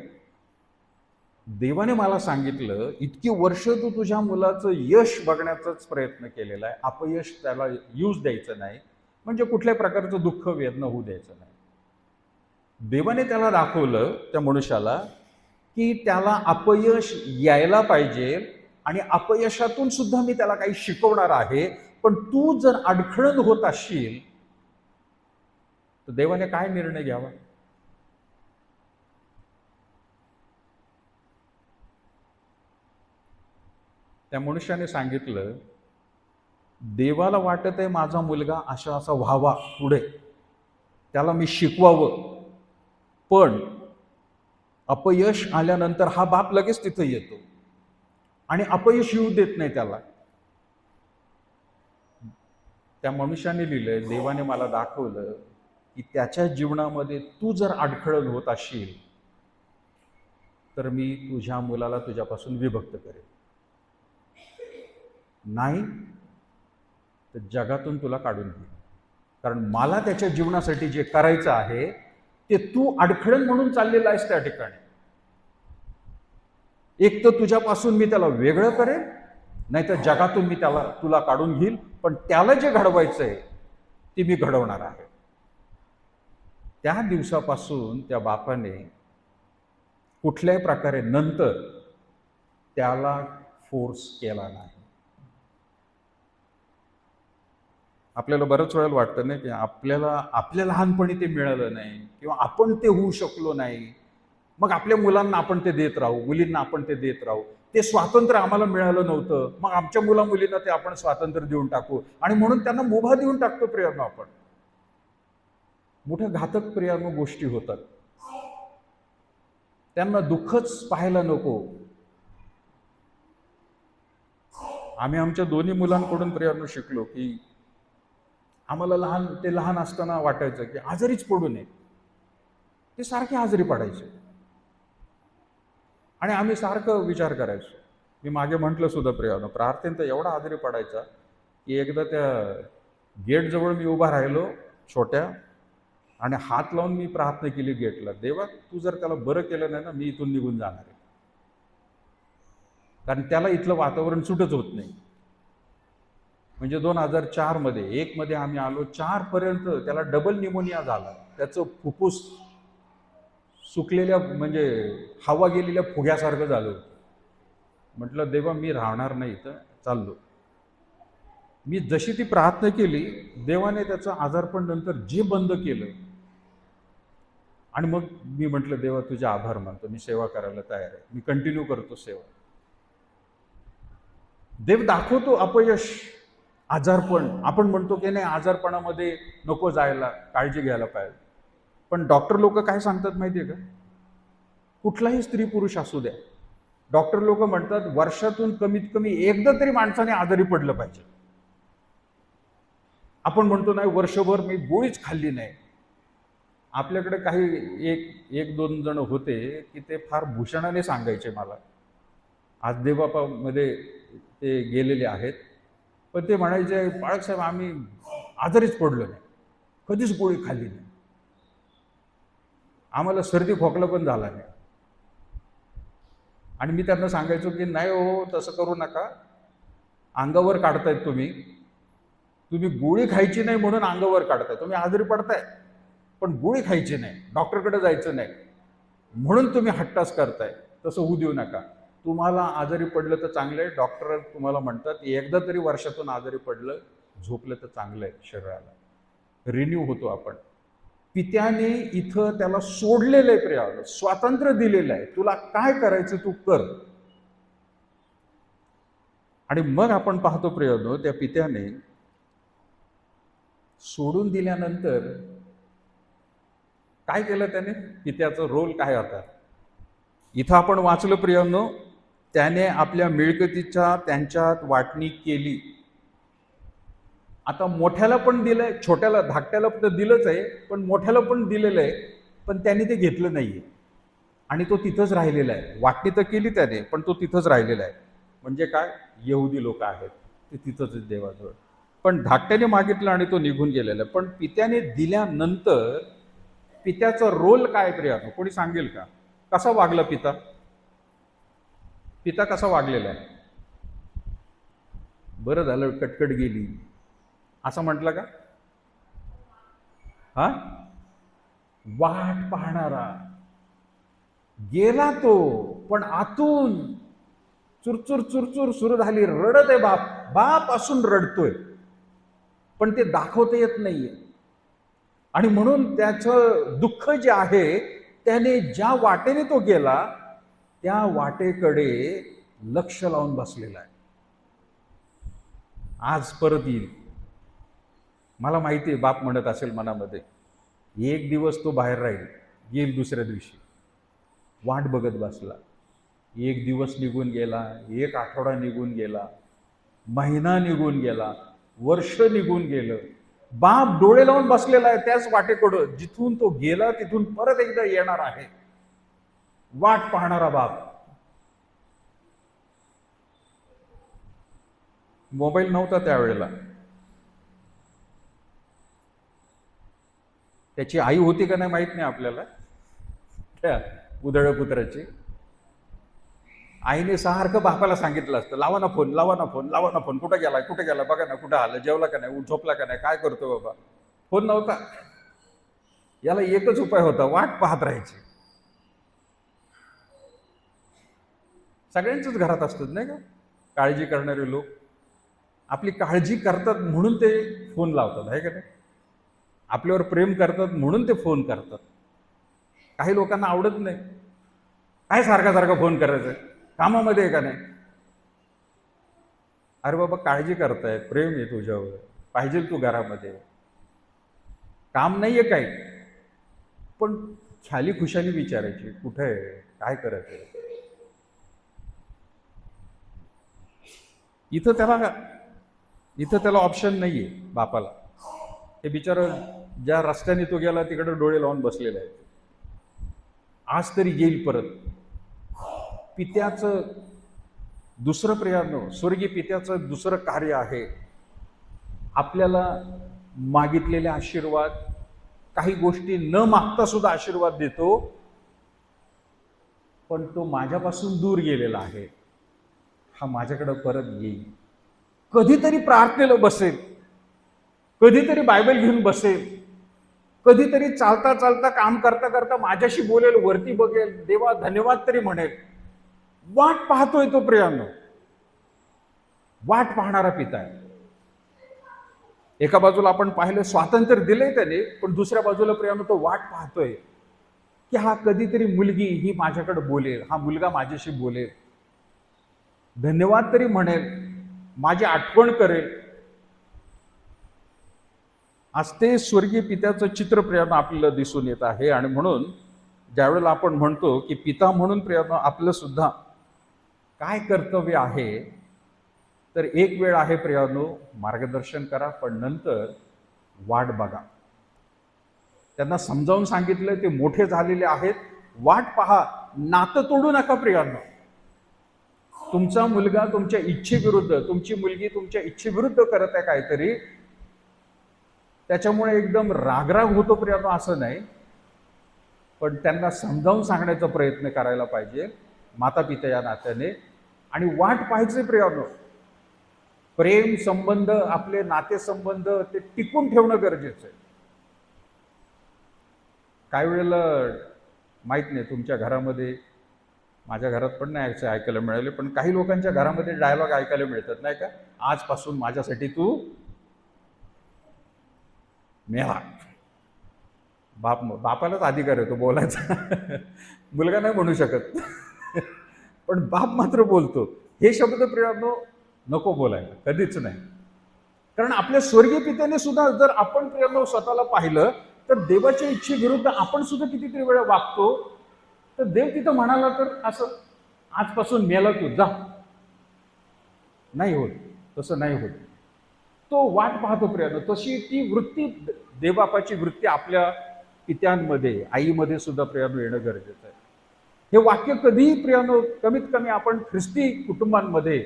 Speaker 1: देवाने मला सांगितलं, इतकी वर्ष तू तुझ्या मुलाचं यश बघण्याचाच प्रयत्न केलेला आहे, अपयश त्याला यूज द्यायचं नाही, म्हणजे कुठल्या प्रकारचं दुःख वेदना होऊ द्यायचं नाही. देवाने त्याला दाखवलं, त्या मनुष्याला, की त्याला अपयश यायला पाहिजे आणि अपयशातून सुद्धा मी त्याला काही शिकवणार आहे. पण तू जर अडखळण होत असशील तर देवाने काय निर्णय घ्यावा? त्या मनुष्याने सांगितलं, देवाला वाटत आहे माझा मुलगा असा असा व्हावा पुढे, त्याला मी शिकवावं, पण अपयश आल्यानंतर हा बाप लगेच तिथं येतो आणि अपयश येऊ देत नाही त्याला. त्या मनुष्याने लिहिलंय, देवाने मला दाखवलं की त्याच्या जीवनामध्ये तू जर अडखळण होत असशील तर मी तुझ्या मुलाला तुझ्यापासून विभक्त करेन, नाही तर जगातून तुला काढून घेईन. कारण मला त्याच्या जीवनासाठी जे करायचं आहे ते तू अडखळण म्हणून चाललेला आहेस त्या ठिकाणी. एक तर तुझ्यापासून मी त्याला वेगळं करेन, नाहीतर जगातून मी तुला काढून घेईल. पण त्याला जे घडवायचंय ते मी घडवणार आहे. त्या दिवसापासून त्या बापाने कुठल्याही प्रकारे नंतर त्याला फोर्स केला नाही. आपल्याला बऱ्याच वेळेला वाटतं ना की आपल्याला आपल्या लहानपणी ते मिळालं नाही किंवा आपण ते होऊ शकलो नाही, मग आपल्या मुलांना आपण ते देत राहू, मुलींना आपण ते देत राहू. ते स्वातंत्र्य आम्हाला मिळालं नव्हतं, मग आमच्या मुला मुलींना ते आपण स्वातंत्र्य देऊन टाकू आणि म्हणून त्यांना मुभा देऊन टाकतो प्रियानो आपण. मोठ्या घातक प्रियानो गोष्टी होतात. त्यांना दुःखच पाहायला नको. आम्ही आमच्या दोन्ही मुलांकडून प्रियानो शिकलो की आम्हाला लहान असताना वाटायचं की आजारीच पडू नये. ते सारखे आजारी पडायचे आणि आम्ही सारखं विचार करायचो. मी मागे म्हटलं सुद्धा प्रियानो, प्रार्थनेत एवढा आजारी पडायचा की एकदा त्या गेटजवळ मी उभा राहिलो छोट्या आणि हात लावून मी प्रार्थना केली गेटला, देवा तू जर त्याला बरं केलं नाही ना, मी इथून निघून जाणार आहे. कारण त्याला इथलं वातावरण सुटच होत नाही. म्हणजे 2004 मध्ये, 1 मध्ये आम्ही आलो, 4 पर्यंत त्याला डबल निमोनिया झाला. त्याचं फुफ्फुस सुकलेल्या म्हणजे हवा गेलेल्या फुग्यासारखं झालं होतं. म्हटलं देवा मी राहणार नाही इथं, चाललो. मी जशी ती प्रार्थना केली, देवाने त्याचं आजारपण नंतर जे बंद केलं आणि मग मी म्हटलं देवा तुझे आभार मानतो, मी सेवा करायला तयार आहे, मी कंटिन्यू करतो सेवा. देव दाखवतो अपयश, आजारपण. आपण म्हणतो की नाही आजारपणामध्ये नको जायला, काळजी घ्यायला पाहिजे. पण डॉक्टर लोक काय सांगतात माहितीये का? कुठलाही स्त्री पुरुष असू द्या, डॉक्टर लोक म्हणतात वर्षातून कमीत कमी एकदा तरी माणसाने आजारी पडलं पाहिजे. आपण म्हणतो नाही वर्षभर मी गोळीच खाल्ली नाही. आपल्याकडे काही एक दोन जण होते की ते फार भूषणाने सांगायचे मला. आज देवबापामध्ये ते गेलेले आहेत, पण ते म्हणायचे बाळकसाहेब आम्ही आजारीच पडलो नाही, कधीच गोळी खाल्ली नाही, आम्हाला सर्दी खोकला पण झाला नाही. आणि मी त्यांना सांगायचो की नाही हो तसं करू नका, अंगावर काढतायत तुम्ही, तुम्ही गोळी खायची नाही म्हणून अंगावर काढताय, तुम्ही आजारी पडताय पण गोळी खायची नाही, डॉक्टरकडे जायचं नाही म्हणून तुम्ही हट्टास करताय. तसं होऊ देऊ नका. तुम्हाला आजारी पडलं तर चांगलं आहे, डॉक्टर तुम्हाला म्हणतात एकदा तरी वर्षातून आजारी पडलं झोपलं तर चांगलं आहे, शरीराला रिन्यू होतो आपण. पित्याने इथं त्याला सोडलेलं आहे, प्रियाला स्वातंत्र्य दिलेलं आहे, तुला काय करायचं तू कर. आणि मग आपण पाहतो प्रियानो, त्या पित्याने सोडून दिल्यानंतर काय केलं त्याने, पित्याचा रोल काय होता इथं आपण वाचलं प्रियानो. त्याने आपल्या मिळकतीच्या त्यांच्यात वाटणी केली. आता मोठ्याला पण दिलंय, छोट्याला धाकट्याला तर दिलंच आहे, पण मोठ्याला पण दिलेलं आहे, पण त्याने ते घेतलं नाहीये आणि तो तिथंच राहिलेला आहे. वाटणी तर केली त्याने पण तो तिथंच राहिलेला आहे. म्हणजे काय, यहुदी लोक आहेत ते तिथंच देवाजवळ, पण धाकट्याने मागितलं आणि तो निघून गेलेला. पण पित्याने दिल्यानंतर पित्याचा रोल काय प्रियानो, कोणी सांगेल का? कसा वागला पिता? पिता कसा वागलेला आहे? बरं झालं कटकट गेली असं म्हटलं का? हा, वाट पाहणारा गेला तो, पण आतून चुरचुर चुरचुर सुरू झाली, रडत आहे बाप, बाप असून रडतोय पण ते दाखवता येत नाहीये. आणि म्हणून त्याचं दुःख जे आहे, त्याने ज्या वाटेने तो गेला त्या वाटेकडे लक्ष लावून बसलेला आहे. आज परत येईल. मला माहिती आहे बाप म्हणत असेल मनामध्ये, एक दिवस तो बाहेर राहील, येईल दुसऱ्या दिवशी. वाट बघत बसला. एक दिवस निघून गेला, एक आठवडा निघून गेला, महिना निघून गेला, वर्ष निघून गेलं. बाप डोळे लावून बसलेला आहे त्याच वाटेकडं, जिथून तो गेला तिथून परत एकदा येणार आहे. वाट पाहणारा बाप. मोबाईल नव्हता त्यावेळेला. त्याची आई होती का नाही माहित नाही आपल्याला, त्या उधळ पुत्राची आईने सारखं बापाला सांगितलं असतं, लावा ना फोन, लावा ना फोन, लावा ना फोन, कुठं गेलाय, कुठे गेला, बघा ना कुठं आलं, जेवला का नाही, झोपला का नाही, काय करतो बाबा. फोन नव्हता. याला एकच उपाय होता, वाट पाहत राहायची. सगळ्यांच्याच घरात असतात नाही का काळजी करणारे लोक. आपली काळजी करतात म्हणून ते फोन लावतात, आहे का नाही? आपल्यावर प्रेम करतात म्हणून ते फोन करतात. काही लोकांना आवडत नाही. काय सारखा सारखा फोन करायचा आहे? कामामध्ये आहे का नाही? अरे बाबा, काळजी करतायत, प्रेम आहे तुझ्यावर, पाहिजे तू घरामध्ये, काम नाहीये काही, पण खाली खुशाली विचारायची, कुठे आहे, काय करत आहे. इथं त्याला ऑप्शन नाहीये बापाला. हे बिचारं ज्या रस्त्याने तो गेला तिकडे डोळे लावून बसलेले आहेत. आज तरी येईल परत. पित्याचं दुसरं प्रियानो, स्वर्गीय पित्याचं दुसरं कार्य आहे, आपल्याला मागितलेले आशीर्वाद, काही गोष्टी न मागता सुद्धा आशीर्वाद देतो. पण तो माझ्यापासून दूर गेलेला आहे, हा माझ्याकडे परत येईल. कधीतरी प्रार्थनेला बसेल, कधीतरी बायबल घेऊन बसेल, कधीतरी चालता चालता काम करता करता माझ्याशी बोलेल, वरती बघेल, देवा धन्यवाद तरी म्हणेल. वाट पाहतोय तो प्रियानो, वाट पाहणारा पिता आहे. एका बाजूला आपण पाहिलं स्वातंत्र्य दिलंय त्याने, पण दुसऱ्या बाजूला प्रियानो तो वाट पाहतोय की हा कधीतरी मुलगी ही माझ्याकडे बोलेल, हा मुलगा माझ्याशी बोलेल, धन्यवाद तरी म्हणेल, माझी आठवण करेल. आज ते स्वर्गीय पित्याचं चित्र प्रियानो आपल्याला दिसून येत आहे. आणि म्हणून ज्यावेळेला आपण म्हणतो की पिता म्हणून प्रियानो आपलं सुद्धा काय कर्तव्य आहे, तर एक वेळ आहे प्रियानो, मार्गदर्शन करा, पण नंतर वाट बघा. त्यांना समजावून सांगितलं, ते मोठे झालेले आहेत, वाट पहा, नातं तोडू नका प्रियानो. तुमचा मुलगा तुमच्या इच्छेविरुद्ध, तुमची मुलगी तुमच्या इच्छेविरुद्ध करत आहे काहीतरी, त्याच्यामुळे एकदम रागराग होतो प्रियानो असं नाही, पण त्यांना समजावून सांगण्याचा प्रयत्न करायला पाहिजे माता पिता या नात्याने. आणि वाट पाहायचे प्रियानो. प्रेम संबंध, आपले नातेसंबंध ते टिकून ठेवणं गरजेचं आहे. काही वेळेला माहित नाही तुमच्या घरामध्ये, माझ्या घरात पण नाही ऐकायला मिळाले, पण काही लोकांच्या घरामध्ये डायलॉग ऐकायला मिळतात नाही का, आजपासून माझ्यासाठी तू मेला. बापालाच अधिकार आहे तो बोलायचा. मुलगा नाही म्हणू शकत. पण बाप मात्र बोलतो. हे शब्द प्रियानो नको बोलायला, कधीच नाही. कारण आपल्या स्वर्गीय पित्याने सुद्धा, जर आपण प्रियानो स्वतःला पाहिलं, तर देवाच्या इच्छेविरुद्ध आपण सुद्धा कितीतरी वेळा वागतो. तर देव तिथं म्हणाला तर असं, आजपासून मेला तू, जा. नाही होत, तसं नाही होत. तो वाट पाहतो प्रियानो. तशी ती वृत्ती, देवबापाची वृत्ती आपल्या पित्यांमध्ये, आईमध्ये सुद्धा प्रियानो येणं गरजेचं आहे. हे वाक्य कधीही प्रियानो, कमीत कमी आपण ख्रिस्ती कुटुंबांमध्ये,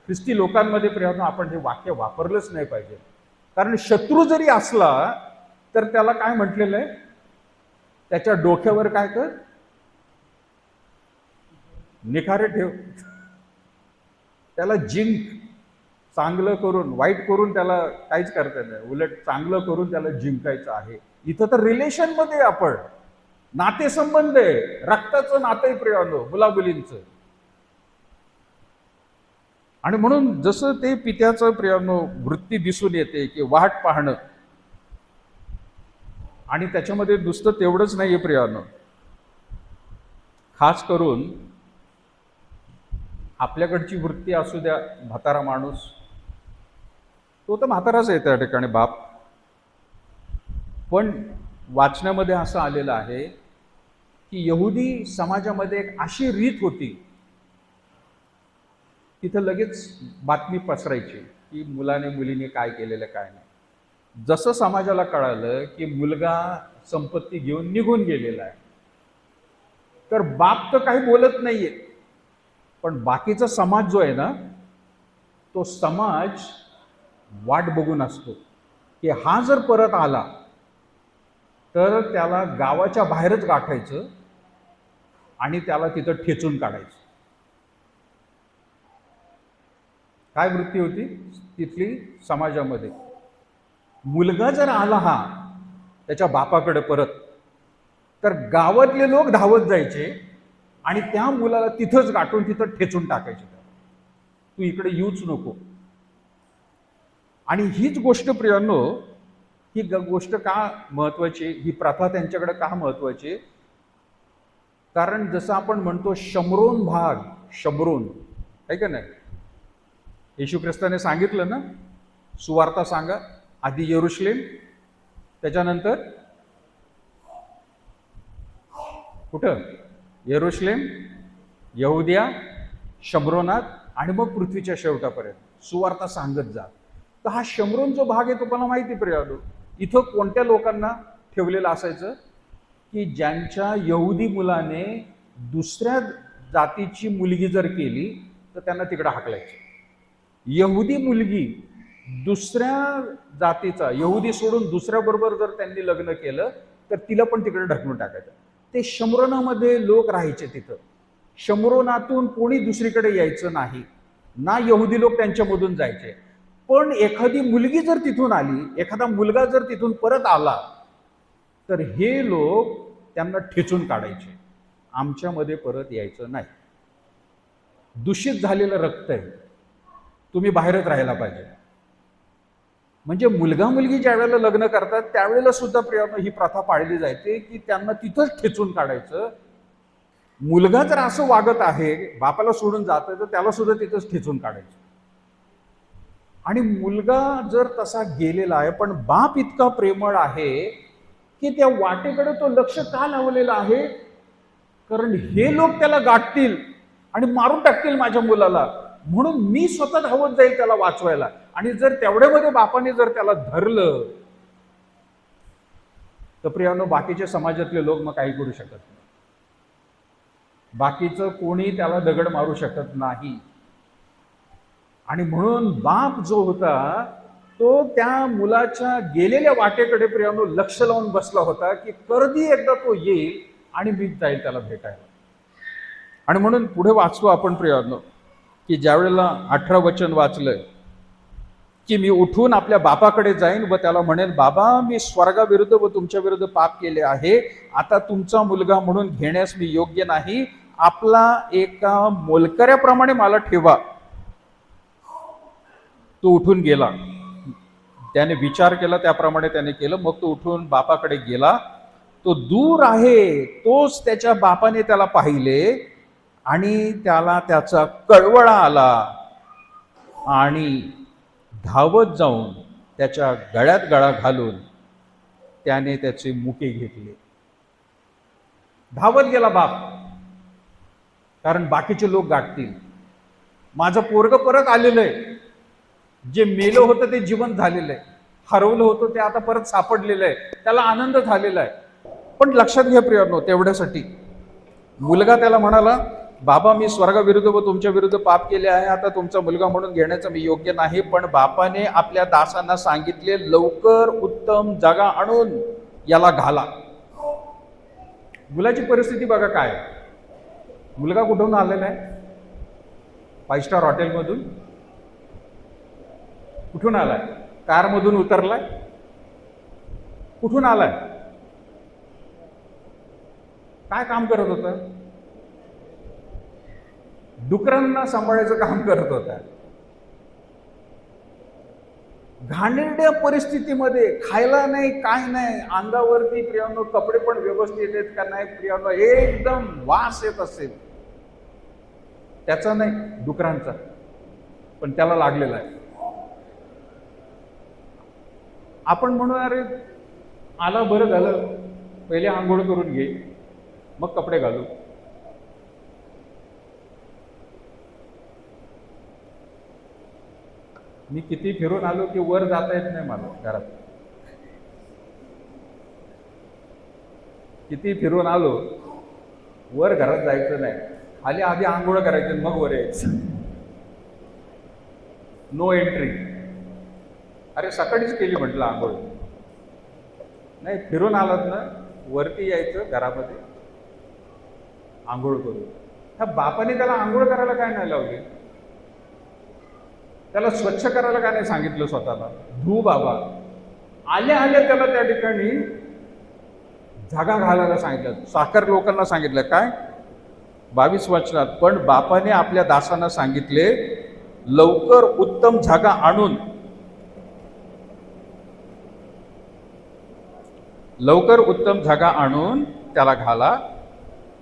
Speaker 1: ख्रिस्ती लोकांमध्ये प्रियानो आपण हे वाक्य वापरलंच नाही पाहिजे. कारण शत्रू जरी असला तर त्याला काय म्हटलेलं आहे, त्याच्या डोक्यावर काय कर, निखारे ठेव. त्याला जिंक, चांगलं करून, वाईट करून त्याला काहीच करता नाही, उलट चांगलं करून त्याला जिंकायचं आहे. इथं तर रिलेशन मध्ये आपण, नातेसंबंध आहे, रक्ताचं नातं आहे प्रियानो, मुलामुलींचं. आणि म्हणून जसं ते पित्याचं प्रियानो वृत्ती दिसून येते की वाट पाहणं, आणि त्याच्यामध्ये नुसतं तेवढंच नाहीये प्रियानो, खास करून आपल्याकडची वृत्ती असू द्या, म्हातारा माणूस, तो तर म्हाताराच आहे त्या ठिकाणी बाप. पण वाचण्यामध्ये असं आलेलं आहे की यहुदी समाजामध्ये एक अशी रीत होती, तिथं लगेच बातमी पसरायची की मुलाने मुलीने काय केलेलं काय नाही. जसं समाजाला कळालं की मुलगा संपत्ती घेऊन निघून गेलेला आहे, तर बाप तर काही बोलत नाहीये, पण बाकीचा समाज जो आहे ना, तो समाज वाट बघून असतो की हा जर परत आला तर त्याला गावाच्या बाहेरच गाठायचं आणि त्याला तिथं ठेचून काढायचं. काय वृत्ती होती तिथली समाजामध्ये? मुलगा जर आला हा त्याच्या बापाकडे परत, तर गावातले लोक धावत जायचे आणि त्या मुलाला तिथंच गाठून तिथं ठेचून टाकायचे, तू इकडे येऊच नको. आणि हीच गोष्ट प्रियांनो, ही गोष्ट का महत्वाची, ही प्रथा त्यांच्याकडे का महत्वाची? कारण जसं आपण म्हणतो शमरोन भाग, शमरोन आहे का नाही? येशू ख्रिस्ताने सांगितलं ना, सुवार्ता सांगा, आधी यरुशलेम, त्याच्यानंतर कुठं? यरुशलेम, यहुदिया, शमरोनात आणि मग पृथ्वीच्या शेवटापर्यंत सुवार्ता सांगत जा. तर हा शमरोन जो भाग आहे तुम्हाला माहिती प्रियानो, इथं कोणत्या लोकांना ठेवलेलं असायचं की ज्यांच्या यहुदी मुलाने दुसऱ्या जातीची मुलगी जर केली तर त्यांना तिकडे हाकलायचे. यहुदी मुलगी दुसऱ्या जातीचा, यहुदी सोडून दुसऱ्या बरोबर जर त्यांनी लग्न केलं तर तिला पण तिकडे ढकलून टाकायचं. ते शमरोनामध्ये लोक राहायचे तिथं. शमरोनातून कोणी दुसरीकडे यायचं नाही ना, यहुदी लोक त्यांच्यामधून जायचे. पण एखादी मुलगी जर तिथून आली, एखादा मुलगा जर तिथून परत आला तर हे लोक त्यांना ठेचून काढायचे, आमच्यामध्ये परत यायचं नाही. दूषित झालेलं रक्त आहे, तुम्ही बाहेरच राहायला पाहिजे. म्हणजे मुलगा मुलगी ज्या वेळेला लग्न करतात त्यावेळेला सुद्धा प्रियानो ही प्रथा पाळली जायते की त्यांना तिथंच ठेचून काढायचं. मुलगा जर असं वागत आहे, बापाला सोडून जात आहे, तर त्याला सुद्धा तिथंच ठेचून काढायचं. आणि मुलगा जर तसा गेलेला आहे, पण बाप इतका प्रेमळ आहे की त्या वाटेकडे तो लक्ष का लावलेला आहे? कारण हे लोक त्याला गाठतील आणि मारून टाकतील माझ्या मुलाला, म्हणून मी स्वतः धावत जाईल त्याला वाचवायला. आणि जर तेवढ्यामध्ये बापाने जर त्याला धरलं तर प्रियानो बाकीचे समाजातले लोक मग काही करू शकत नाही. बाकीचं कोणी त्याला दगड मारू शकत नाही. आणि म्हणून बाप जो होता तो त्या मुलाच्या गेलेल्या वाटेकडे प्रियानो लक्ष लावून बसला होता की कधी एकदा तो येईल आणि मी जाईल त्याला भेटायला. आणि म्हणून पुढे वाचतो आपण प्रियानो की ज्या वेळेला 18 वचन वाचलंय की मी उठून आपल्या बापाकडे जाईन व त्याला म्हणेन, बाबा मी स्वर्गाविरुद्ध व तुमच्या विरुद्ध पाप केले आहे, आता तुमचा मुलगा म्हणून घेण्यास मी योग्य नाही, आपला एका मोलकऱ्याप्रमाणे मला ठेवा. तो उठून गेला, त्याने विचार केला त्याप्रमाणे त्याने केलं. मग तो उठून बापाकडे गेला. तो दूर आहे तोच त्याच्या बापाने त्याला पाहिले आणि त्याला त्याचा कळवळा आला आणि धावत जाऊन त्याच्या गळ्यात गळा घालून त्याने त्याचे मुके घेतले. धावत गेला बाप, कारण बाकीचे लोक गाठतील. माझं पोरग परत आलेलं आहे, जे मेलं होतं ते जिवंत झालेलं आहे, हरवलं होतं ते आता परत सापडलेलं आहे, त्याला आनंद झालेला आहे. पण लक्षात घ्या प्रियानो, तेवढ्यासाठी मुलगा त्याला म्हणाला, बाबा मी स्वर्गाविरुद्ध व तुमच्या विरुद्ध पाप केले आहे, आता तुमचा मुलगा म्हणून घेण्याचं मी योग्य नाही. पण बापाने आपल्या दासांना सांगितले, लवकर उत्तम जागा आणून याला घाला. मुलाची परिस्थिती बघा काय. मुलगा कुठून आलेला आहे? 5 स्टार हॉटेलमधून. कुठून आलाय? कारमधून उतरलाय? कुठून आलाय? काय काम करत होता? डुकरांना सांभाळायचं काम करत होता. घाणेरड्या परिस्थितीमध्ये, खायला नाही, काय नाही, अंगावरती प्रियानो कपडे पण व्यवस्थित आहेत का नाही प्रियानो, एकदम वास येत असेल, त्याचा नाही, डुकरांचा, पण त्याला लागलेला आहे. आपण म्हणू, अरे आला बरं झालं, पहिले आंघोळ करून घे मग कपडे घालू. मी किती फिरून आलो की वर जाता येत नाही मला घरात. किती फिरून आलो, वर घरात जायचं नाही, खाली आधी आंघोळ करायची मग वर यायचं. No entry. अरे सकाळीच केली म्हटलं आंघोळ. नाही, फिरून आलात ना वरती यायचं घरामध्ये, आंघोळ करू. ह्या बापाने त्याला आंघोळ करायला काय नाही लावली? त्याला स्वच्छ करायला काय नाही सांगितलं स्वतःला? धू बाबा. आल्या आल्या त्याला त्या ठिकाणी जागा घालायला सांगितलं. साखर लोकांना सांगितलं काय? 22 वचनात, पण बापाने आपल्या दासांना सांगितले, लवकर उत्तम जागा आणून लवकर उत्तम जागा आणून त्याला घाला,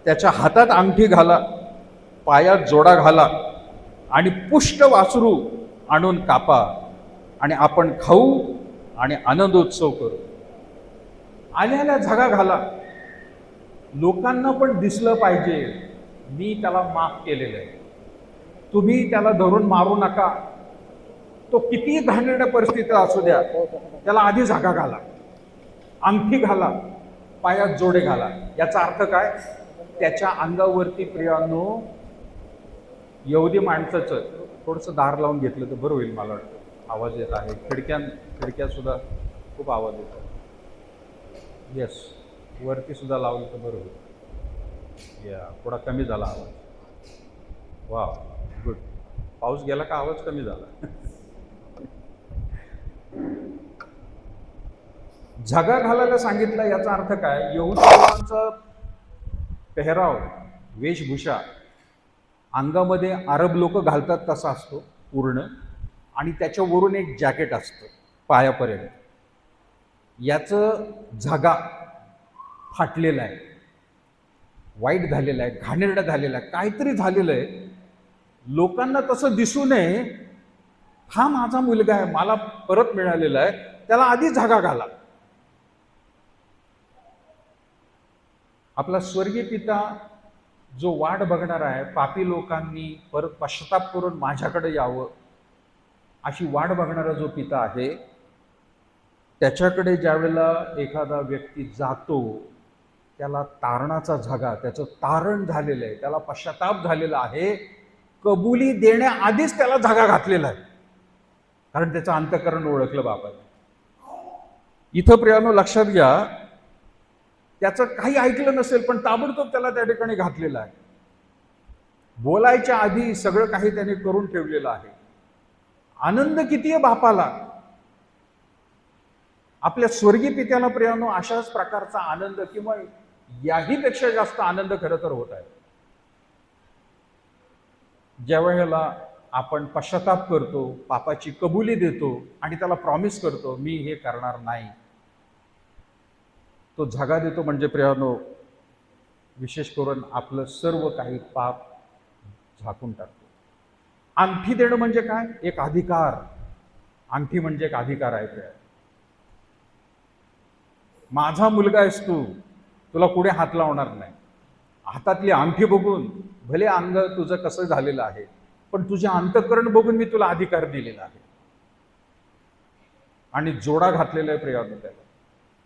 Speaker 1: त्याच्या हातात अंगठी घाला, पायात जोडा घाला आणि पुष्ट वासरू आणून कापा आणि आपण खाऊ आणि आनंदोत्सव करू. आल्याला झगा घाला, लोकांना पण दिसलं पाहिजे मी त्याला माफ केलेलं आहे. तुम्ही त्याला धरून मारू नका, तो किती घाणेरड्या परिस्थितीत असू द्या, त्याला आधी झगा घाला, अंगठी घाला, पायात जोडे घाला. याचा अर्थ काय? त्याच्या अंगावरती प्रियांनो यहुदी माणसाचं थोडंसं दार लावून घेतलं तर बरं होईल. मला वाटतं आवाज येत आहे, खिडक्या सुद्धा खूप आवाज येतो. येस, वरती सुद्धा लावलं तर बरं होईल. या थोडा कमी झाला आवाज. वा, गुड. पाऊस गेला का आवाज कमी झाला. झगा घालायला सांगितलं याचा अर्थ काय? यहुदी पेहराव, वेशभूषा अंगामध्ये अरब लोक घालतात तसा असतो पूर्ण, आणि त्याच्यावरून एक जॅकेट असतं पायापर्यंत. याचं झगा फाटलेला आहे, वाईट झालेला आहे, घाणेरडा झालेला आहे, काहीतरी झालेलं आहे. लोकांना तसं दिसू नये, हा माझा मुलगा आहे, मला परत मिळालेला आहे, त्याला आधी झगा घाला. आपला स्वर्गीय पिता जो वाट बघणार आहे, पापी लोकांनी परत पश्चाताप करून माझ्याकडे यावं अशी वाट बघणारा जो पिता आहे, त्याच्याकडे ज्यावेळेला एखादा व्यक्ती जातो, त्याला तारणाचा झगा, त्याचं तारण झालेलं आहे, त्याला पश्चाताप झालेला आहे, कबुली देण्याआधीच त्याला झगा घातलेला आहे, कारण त्याचं अंतःकरण ओळखलं बापाने. इथं प्रियानो लक्षात घ्या, त्याचं काही ऐकलं नसेल पण ताबडतोब त्याला त्या ठिकाणी घातलेलं आहे. बोलायच्या आधी सगळं काही त्याने करून ठेवलेलं आहे. आनंद किती आहे बापाला, आपल्या स्वर्गीय पित्याला प्रियानो अशाच प्रकारचा आनंद किंवा याही पेक्षा जास्त आनंद खरं तर होत आहे. ज्या वेळेला आपण पश्चाताप करतो, पापाची कबुली देतो आणि त्याला प्रॉमिस करतो मी हे करणार नाही, तो झगा देतो. म्हणजे प्रियानो विशेष करून आपलं सर्व काही पाप झाकून टाकतो. अंगठी देणं म्हणजे काय? एक अधिकार. अंगठी म्हणजे एक अधिकार आहे. प्रिया, माझा मुलगा आहेस तू, तुला पुढे हात लावणार नाही. हातातली अंगठी बघून भले अंग तुझं कसं झालेलं आहे, पण तुझे अंतःकरण बघून मी तुला अधिकार दिलेला आहे. आणि जोडा घातलेला आहे प्रियानो त्याला.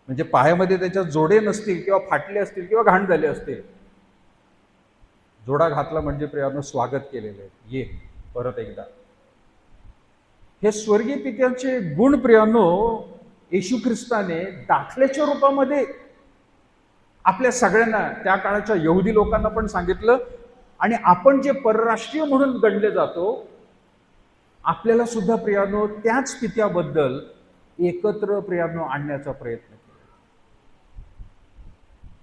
Speaker 1: म्हणजे पायामध्ये त्याच्या जोडे नसतील किंवा फाटले असतील किंवा घाण झाले असतील, जोडा घातला म्हणजे प्रियानो स्वागत केलेलं आहे, ये परत एकदा. हे स्वर्गीय पित्याचे गुण प्रियानो येशू ख्रिस्ताने दाखल्याच्या रूपामध्ये आपल्या सगळ्यांना, त्या काळाच्या यहुदी लोकांना पण सांगितलं. आणि आपण जे परराष्ट्रीय म्हणून गणले जातो, आपल्याला सुद्धा प्रियानो त्याच पित्याबद्दल एकत्र प्रियानो आणण्याचा प्रयत्न केला.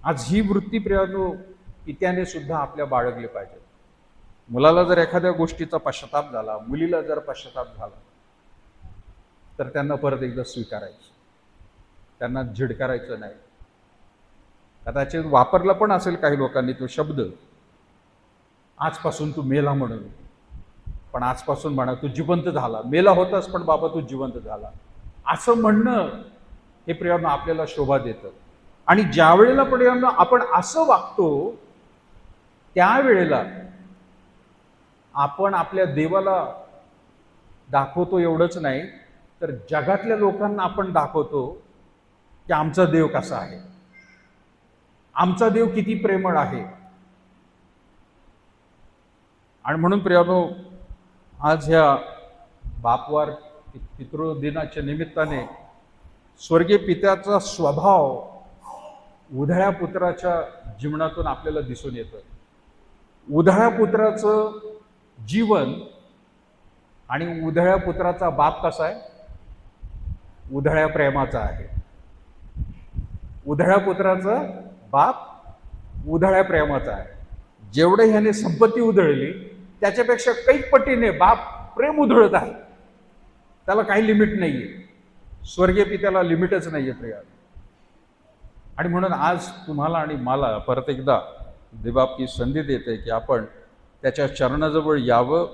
Speaker 1: आज ही वृत्ती प्रियानो पित्याने सुद्धा आपल्या बाळगली पाहिजे. मुलाला जर एखाद्या गोष्टीचा पश्चाताप झाला, मुलीला जर पश्चाताप झाला, तर त्यांना परत एकदा स्वीकारायचं, त्यांना झिडकारायचं नाही. कदाचित वापरला पण असेल काही लोकांनी तो शब्द, आजपासून तू मेला म्हणून, पण आजपासून म्हणा तू जिवंत झाला. मेला होतास पण बाबा तू जिवंत झाला, असं म्हणणं हे प्रियांनो आपल्याला शोभा देतं. आणि ज्या वेळेला प्रियांनो आपण असं वागतो, त्यावेळेला आपण आपल्या देवाला दाखवतो. एवढंच नाही तर जगातल्या लोकांना आपण दाखवतो की आमचा देव कसा आहे, आमचा देव किती प्रेमळ आहे. आणि म्हणून प्रियांनो आज ह्या बापवार पितृदिनाच्या निमित्ताने स्वर्गीय पित्याचा स्वभाव उधळ्या पुत्राच्या जीवनातून आपल्याला दिसून येतं. उधळ्या पुत्राचं जीवन आणि उधळ्या पुत्राचा बाप कसा आहे? उधळ्या प्रेमाचा आहे. उधळ्या पुत्राचा बाप उधळ्या प्रेमाचा आहे. जेवढे ह्याने संपत्ती उधळली त्याच्यापेक्षा कैक पटीने बाप प्रेम उधळत आहे. त्याला काही लिमिट नाहीये. स्वर्गीय पित्याला लिमिटच नाहीये प्रिया. आणि म्हणून आज तुम्हाला आणि मला परत एकदा देवबाप ही संधी देते की आपण त्याच्या चरणाजवळ यावं,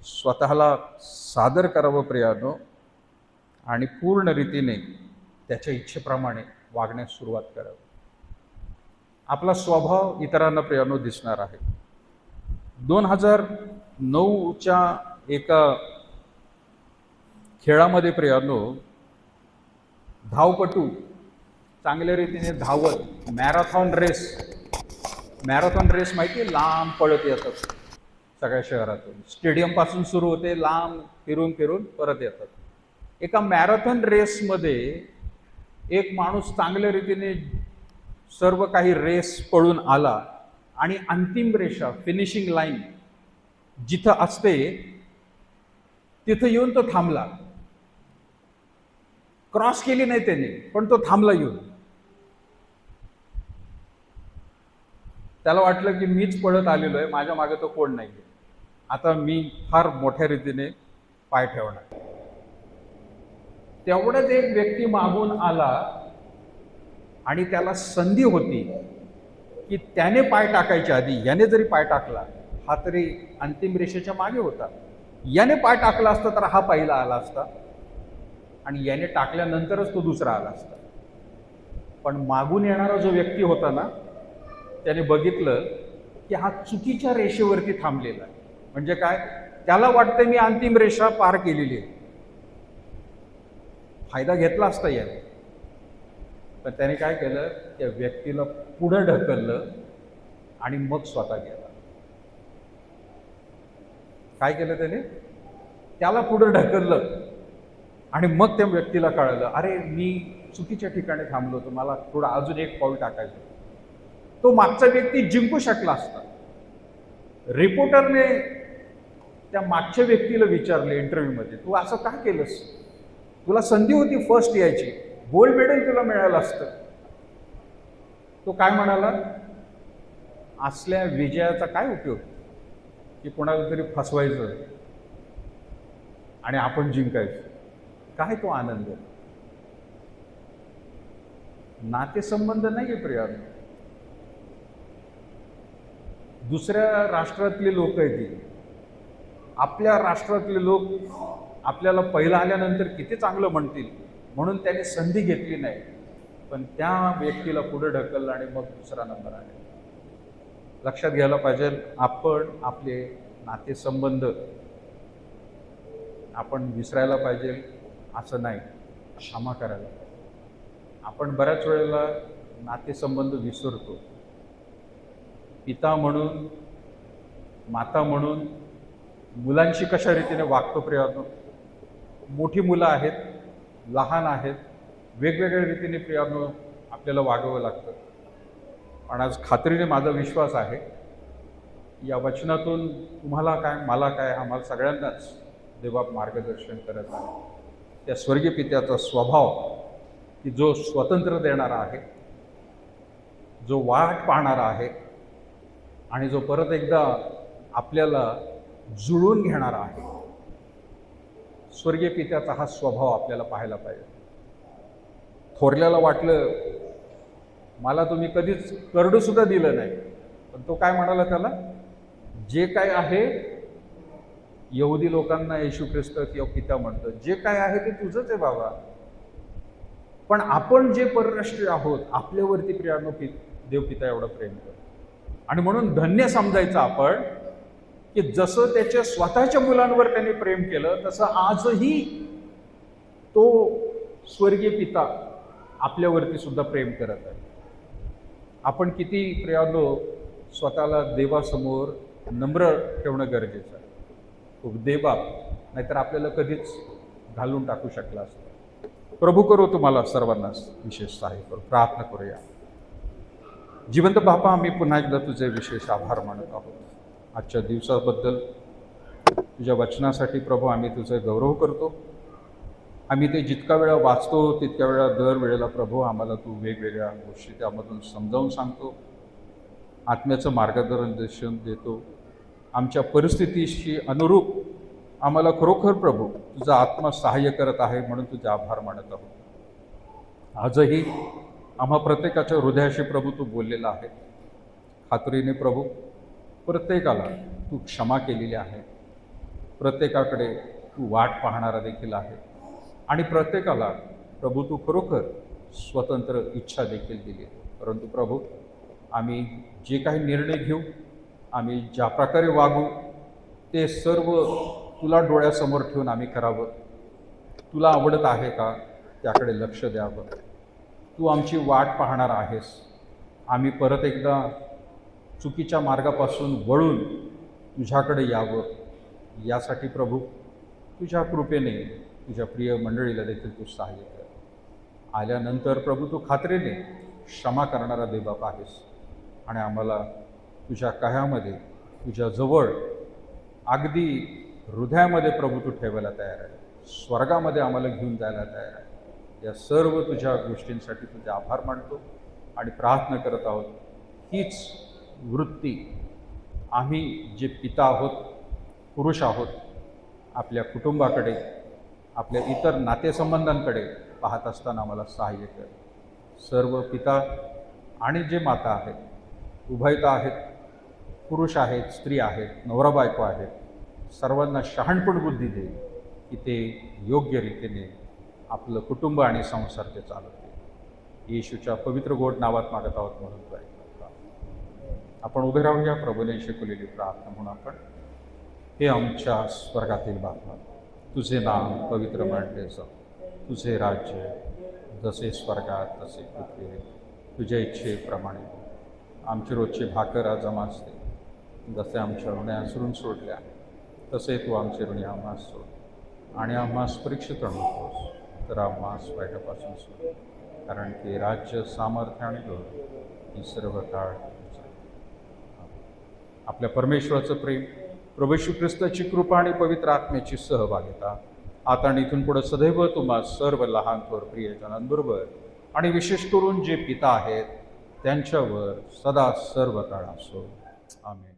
Speaker 1: स्वतःला सादर करावं प्रियानो, आणि पूर्ण रीतीने त्याच्या इच्छेप्रमाणे वागण्यास सुरुवात करावी. आपला स्वभाव इतरांना प्रियानो दिसणार आहे. 2009च्या एका खेळामध्ये प्रियानो धावपटू चांगल्या रीतीने धावत मॅरेथॉन रेस माहिती आहे, लांब पळत येतात सगळ्या शहरातून. स्टेडियमपासून सुरू होते, लांब फिरून फिरून परत येतात. एका मॅरेथॉन रेसमध्ये एक माणूस चांगल्या रीतीने सर्व काही रेस पळून आला आणि अंतिम रेषा, फिनिशिंग लाईन जिथं असते तिथं येऊन तो थांबला. क्रॉस केली नाही त्याने, पण तो थांबला येऊन. त्याला वाटलं की मीच पळत आलेलो आहे, माझ्या मागे तो कोण नाही, आता मी फार मोठ्या रीतीने पाय ठेवणार. तेवढ्याच एक व्यक्ती मागून आला आणि त्याला संधी होती की त्याने पाय टाकायच्या आधी याने जरी पाय टाकला, हा तरी अंतिम रेषेच्या मागे होता, याने पाय टाकला असता तर हा पहिला आला असता आणि याने टाकल्यानंतरच तो दुसरा आला असता. पण मागून येणारा जो व्यक्ती होता ना, त्याने बघितलं की हा चुकीच्या रेषेवरती थांबलेला आहे. म्हणजे काय, त्याला वाटतं मी अंतिम रेषा पार केलेली आहे, फायदा घेतला असता याने. पण त्याने काय केलं, त्या व्यक्तीला पुढं ढकललं आणि मग स्वतः गेला. काय केलं त्याने, त्याला पुढं ढकललं आणि मग त्या व्यक्तीला कळलं, अरे मी चुकीच्या ठिकाणी थांबलो होतो, मला थोडं अजून एक पाऊल टाकायचं. तो मागचा व्यक्ती जिंकू शकला असता. रिपोर्टरने त्या मागच्या व्यक्तीला विचारले इंटरव्ह्यूमध्ये, तू असं का केलंस, तुला संधी होती फर्स्ट यायची, गोल्ड मेडल तुला मिळालं असतं. तो काय म्हणाला, असल्या विजयाचा काय उपयोग की कोणाला तरी फसवायचं आणि आपण जिंकायचं, काय तो आनंद. नातेसंबंध नाही आहे प्रिया, दुसऱ्या राष्ट्रातले लोक आहेत, आपल्या राष्ट्रातले लोक आपल्याला पहिला आल्यानंतर किती चांगलं म्हणतील म्हणून त्याने संधी घेतली नाही, पण त्या व्यक्तीला पुढे ढकललं आणि मग दुसरा नंबर आला. लक्षात घ्यायला पाहिजे, आपण आपले नातेसंबंध आपण विसरायला पाहिजे असं नाही, क्षमा करायला पाहिजे. आपण बऱ्याच वेळेला नातेसंबंध विसरतो. पिता म्हणून, माता म्हणून मुलांशी कशा रीतीने वागतो प्रियानो. मोठी मुलं आहेत, लहान आहेत, वेगवेगळ्या रीतीने प्रियानो आपल्याला वागावं लागतं. पण आज खात्रीने माझा विश्वास आहे, या वचनातून तुम्हाला काय, मला काय, आम्हाला सगळ्यांनाच देवबाप मार्गदर्शन करत आहे. त्या स्वर्गीय पित्याचा स्वभाव की जो स्वतंत्र देणारा आहे, जो वाट पाहणारा आहे आणि जो परत एकदा आपल्याला जुळवून घेणारा आहे, स्वर्गीय पित्याचा हा स्वभाव आपल्याला पाहायला पाहिजे. थोरल्याला वाटलं मला तुम्ही कधीच करडं सुद्धा दिलं नाही, पण तो काय म्हणाला त्याला, जे काय आहे, यहुदी लोकांना येशू ख्रिस्त किंवा पिता म्हणतं, जे काय आहे ते तुझंच आहे बाबा, पण आपण जे परराष्ट्रीय आहोत आपल्यावरती प्रियानो देवपिता एवढं प्रेम करतो. आणि म्हणून धन्य समजायचं आपण की जसं त्याच्या स्वतःच्या मुलांवर त्याने प्रेम केलं, तसं आजही तो स्वर्गीय पिता आपल्यावरती सुद्धा प्रेम करत आहे. आपण किती प्रियानो स्वतःला देवासमोर नम्र ठेवणं गरजेचं आहे. खूप देवबाप नाहीतर आपल्याला कधीच घालून टाकू शकला असतं. प्रभू करो तुम्हाला सर्वांनाच विशेष सहाय्य करू. प्रार्थना करूया. जिवंत बापा, आम्ही पुन्हा एकदा तुझे विशेष आभार मानत आहोत आजच्या दिवसाबद्दल. तुझ्या वचनासाठी प्रभू आम्ही तुझे गौरव करतो. आम्ही ते जितका वेळा वाचतो तितक्या वेळा दर वेळेला प्रभू आम्हाला तू वेगवेगळ्या गोष्टी त्यामधून समजावून सांगतो, आत्म्याचं मार्गदर्शन देतो. आमच्या परिस्थितीशी अनुरूप आम्हाला खरोखर प्रभू तुझा आत्मा सहाय्य करत आहे, म्हणून तुझे आभार मानत आहोत. आजही आम्हा प्रत्येकाच्या हृदयाशी प्रभू तू बोललेला आहे. खात्रीने प्रभू प्रत्येकाला तू क्षमा केलेली आहे. प्रत्येकाकडे तू वाट पाहणारा देखील आहे आणि प्रत्येकाला प्रभू तू खरोखर स्वतंत्र इच्छा देखील दिली आहे. परंतु प्रभू आम्ही जे काही निर्णय घेऊ, आम्ही ज्या प्रकारे वागू, ते सर्व तुला डोळ्यासमोर ठेवून आम्ही करावं. तुला आवडत आहे का त्याकडे लक्ष द्यावं. तू आमची वाट पाहणार आहेस. आम्ही परत एकदा चुकीच्या मार्गापासून वळून तुझ्याकडे यावं, यासाठी प्रभू तुझ्या कृपेने तुझ्या प्रिय मंडळीला देखील तू सहाय्य कर. आल्यानंतर प्रभू तू खात्रीने क्षमा करणारा देवबाप आहेस आणि आम्हाला तुझ्या कायामध्ये तुझ्या जवळ अगदी हृदयामध्ये प्रभू तू ठेवायला तयार आहे. स्वर्गामध्ये आम्हाला घेऊन जायला तयार आहे. या सर्व तुझ्या गोष्टींसाठी तुझे आभार मानतो आणि प्रार्थना करत आहोत. हीच वृत्ती आम्ही जे पिता आहोत, पुरुष आहोत, आपल्या कुटुंबाकडे, आपल्या इतर नातेसंबंधांकडे पाहत असताना आम्हाला सहाय्य कर. सर्व पिता आणि जे माता आहेत, उभयता आहेत, पुरुष आहेत, स्त्री आहेत, नवरा बायको आहेत, सर्वांना शहाणपण बुद्धी दे की ते योग्य रीतीने आपलं कुटुंब आणि संसार ते चालवते. येशूच्या पवित्र गोड नावात मागत आहोत म्हणून तो ऐकला. आपण उभे राहूया. प्रभूने शिकवलेली प्रार्थना म्हणून आपण. हे आमच्या स्वर्गातील बापा, तुझे नाम पवित्र मानले जाओ. तुझे राज्य जसे स्वर्गात तसे पृथ्वीवर. तुझ्या इच्छेप्रमाणे आमची रोजची भाकर आज आम्हास दे. जसे आमच्या ऋणी असरून सोडल्या तसे तू आमचे ऋणी आम्हास सोड आणि आम्हास परीक्षित नकोस, तर आम्हास वाईटापासून सोड. कारण की राज्य, सामर्थ्य आणि गौरव ही सर्व काळ आपल्या परमेश्वराचं प्रेम, प्रभू येशू ख्रिस्ताची कृपा आणि पवित्र आत्म्याची सहभागिता आता आणि इथून पुढे सदैव तुम्हा सर्व लहान थोर प्रियजनांबरोबर आणि विशेष करून जे पिता आहेत त्यांच्यावर सदा सर्व काळ असो. आमेन.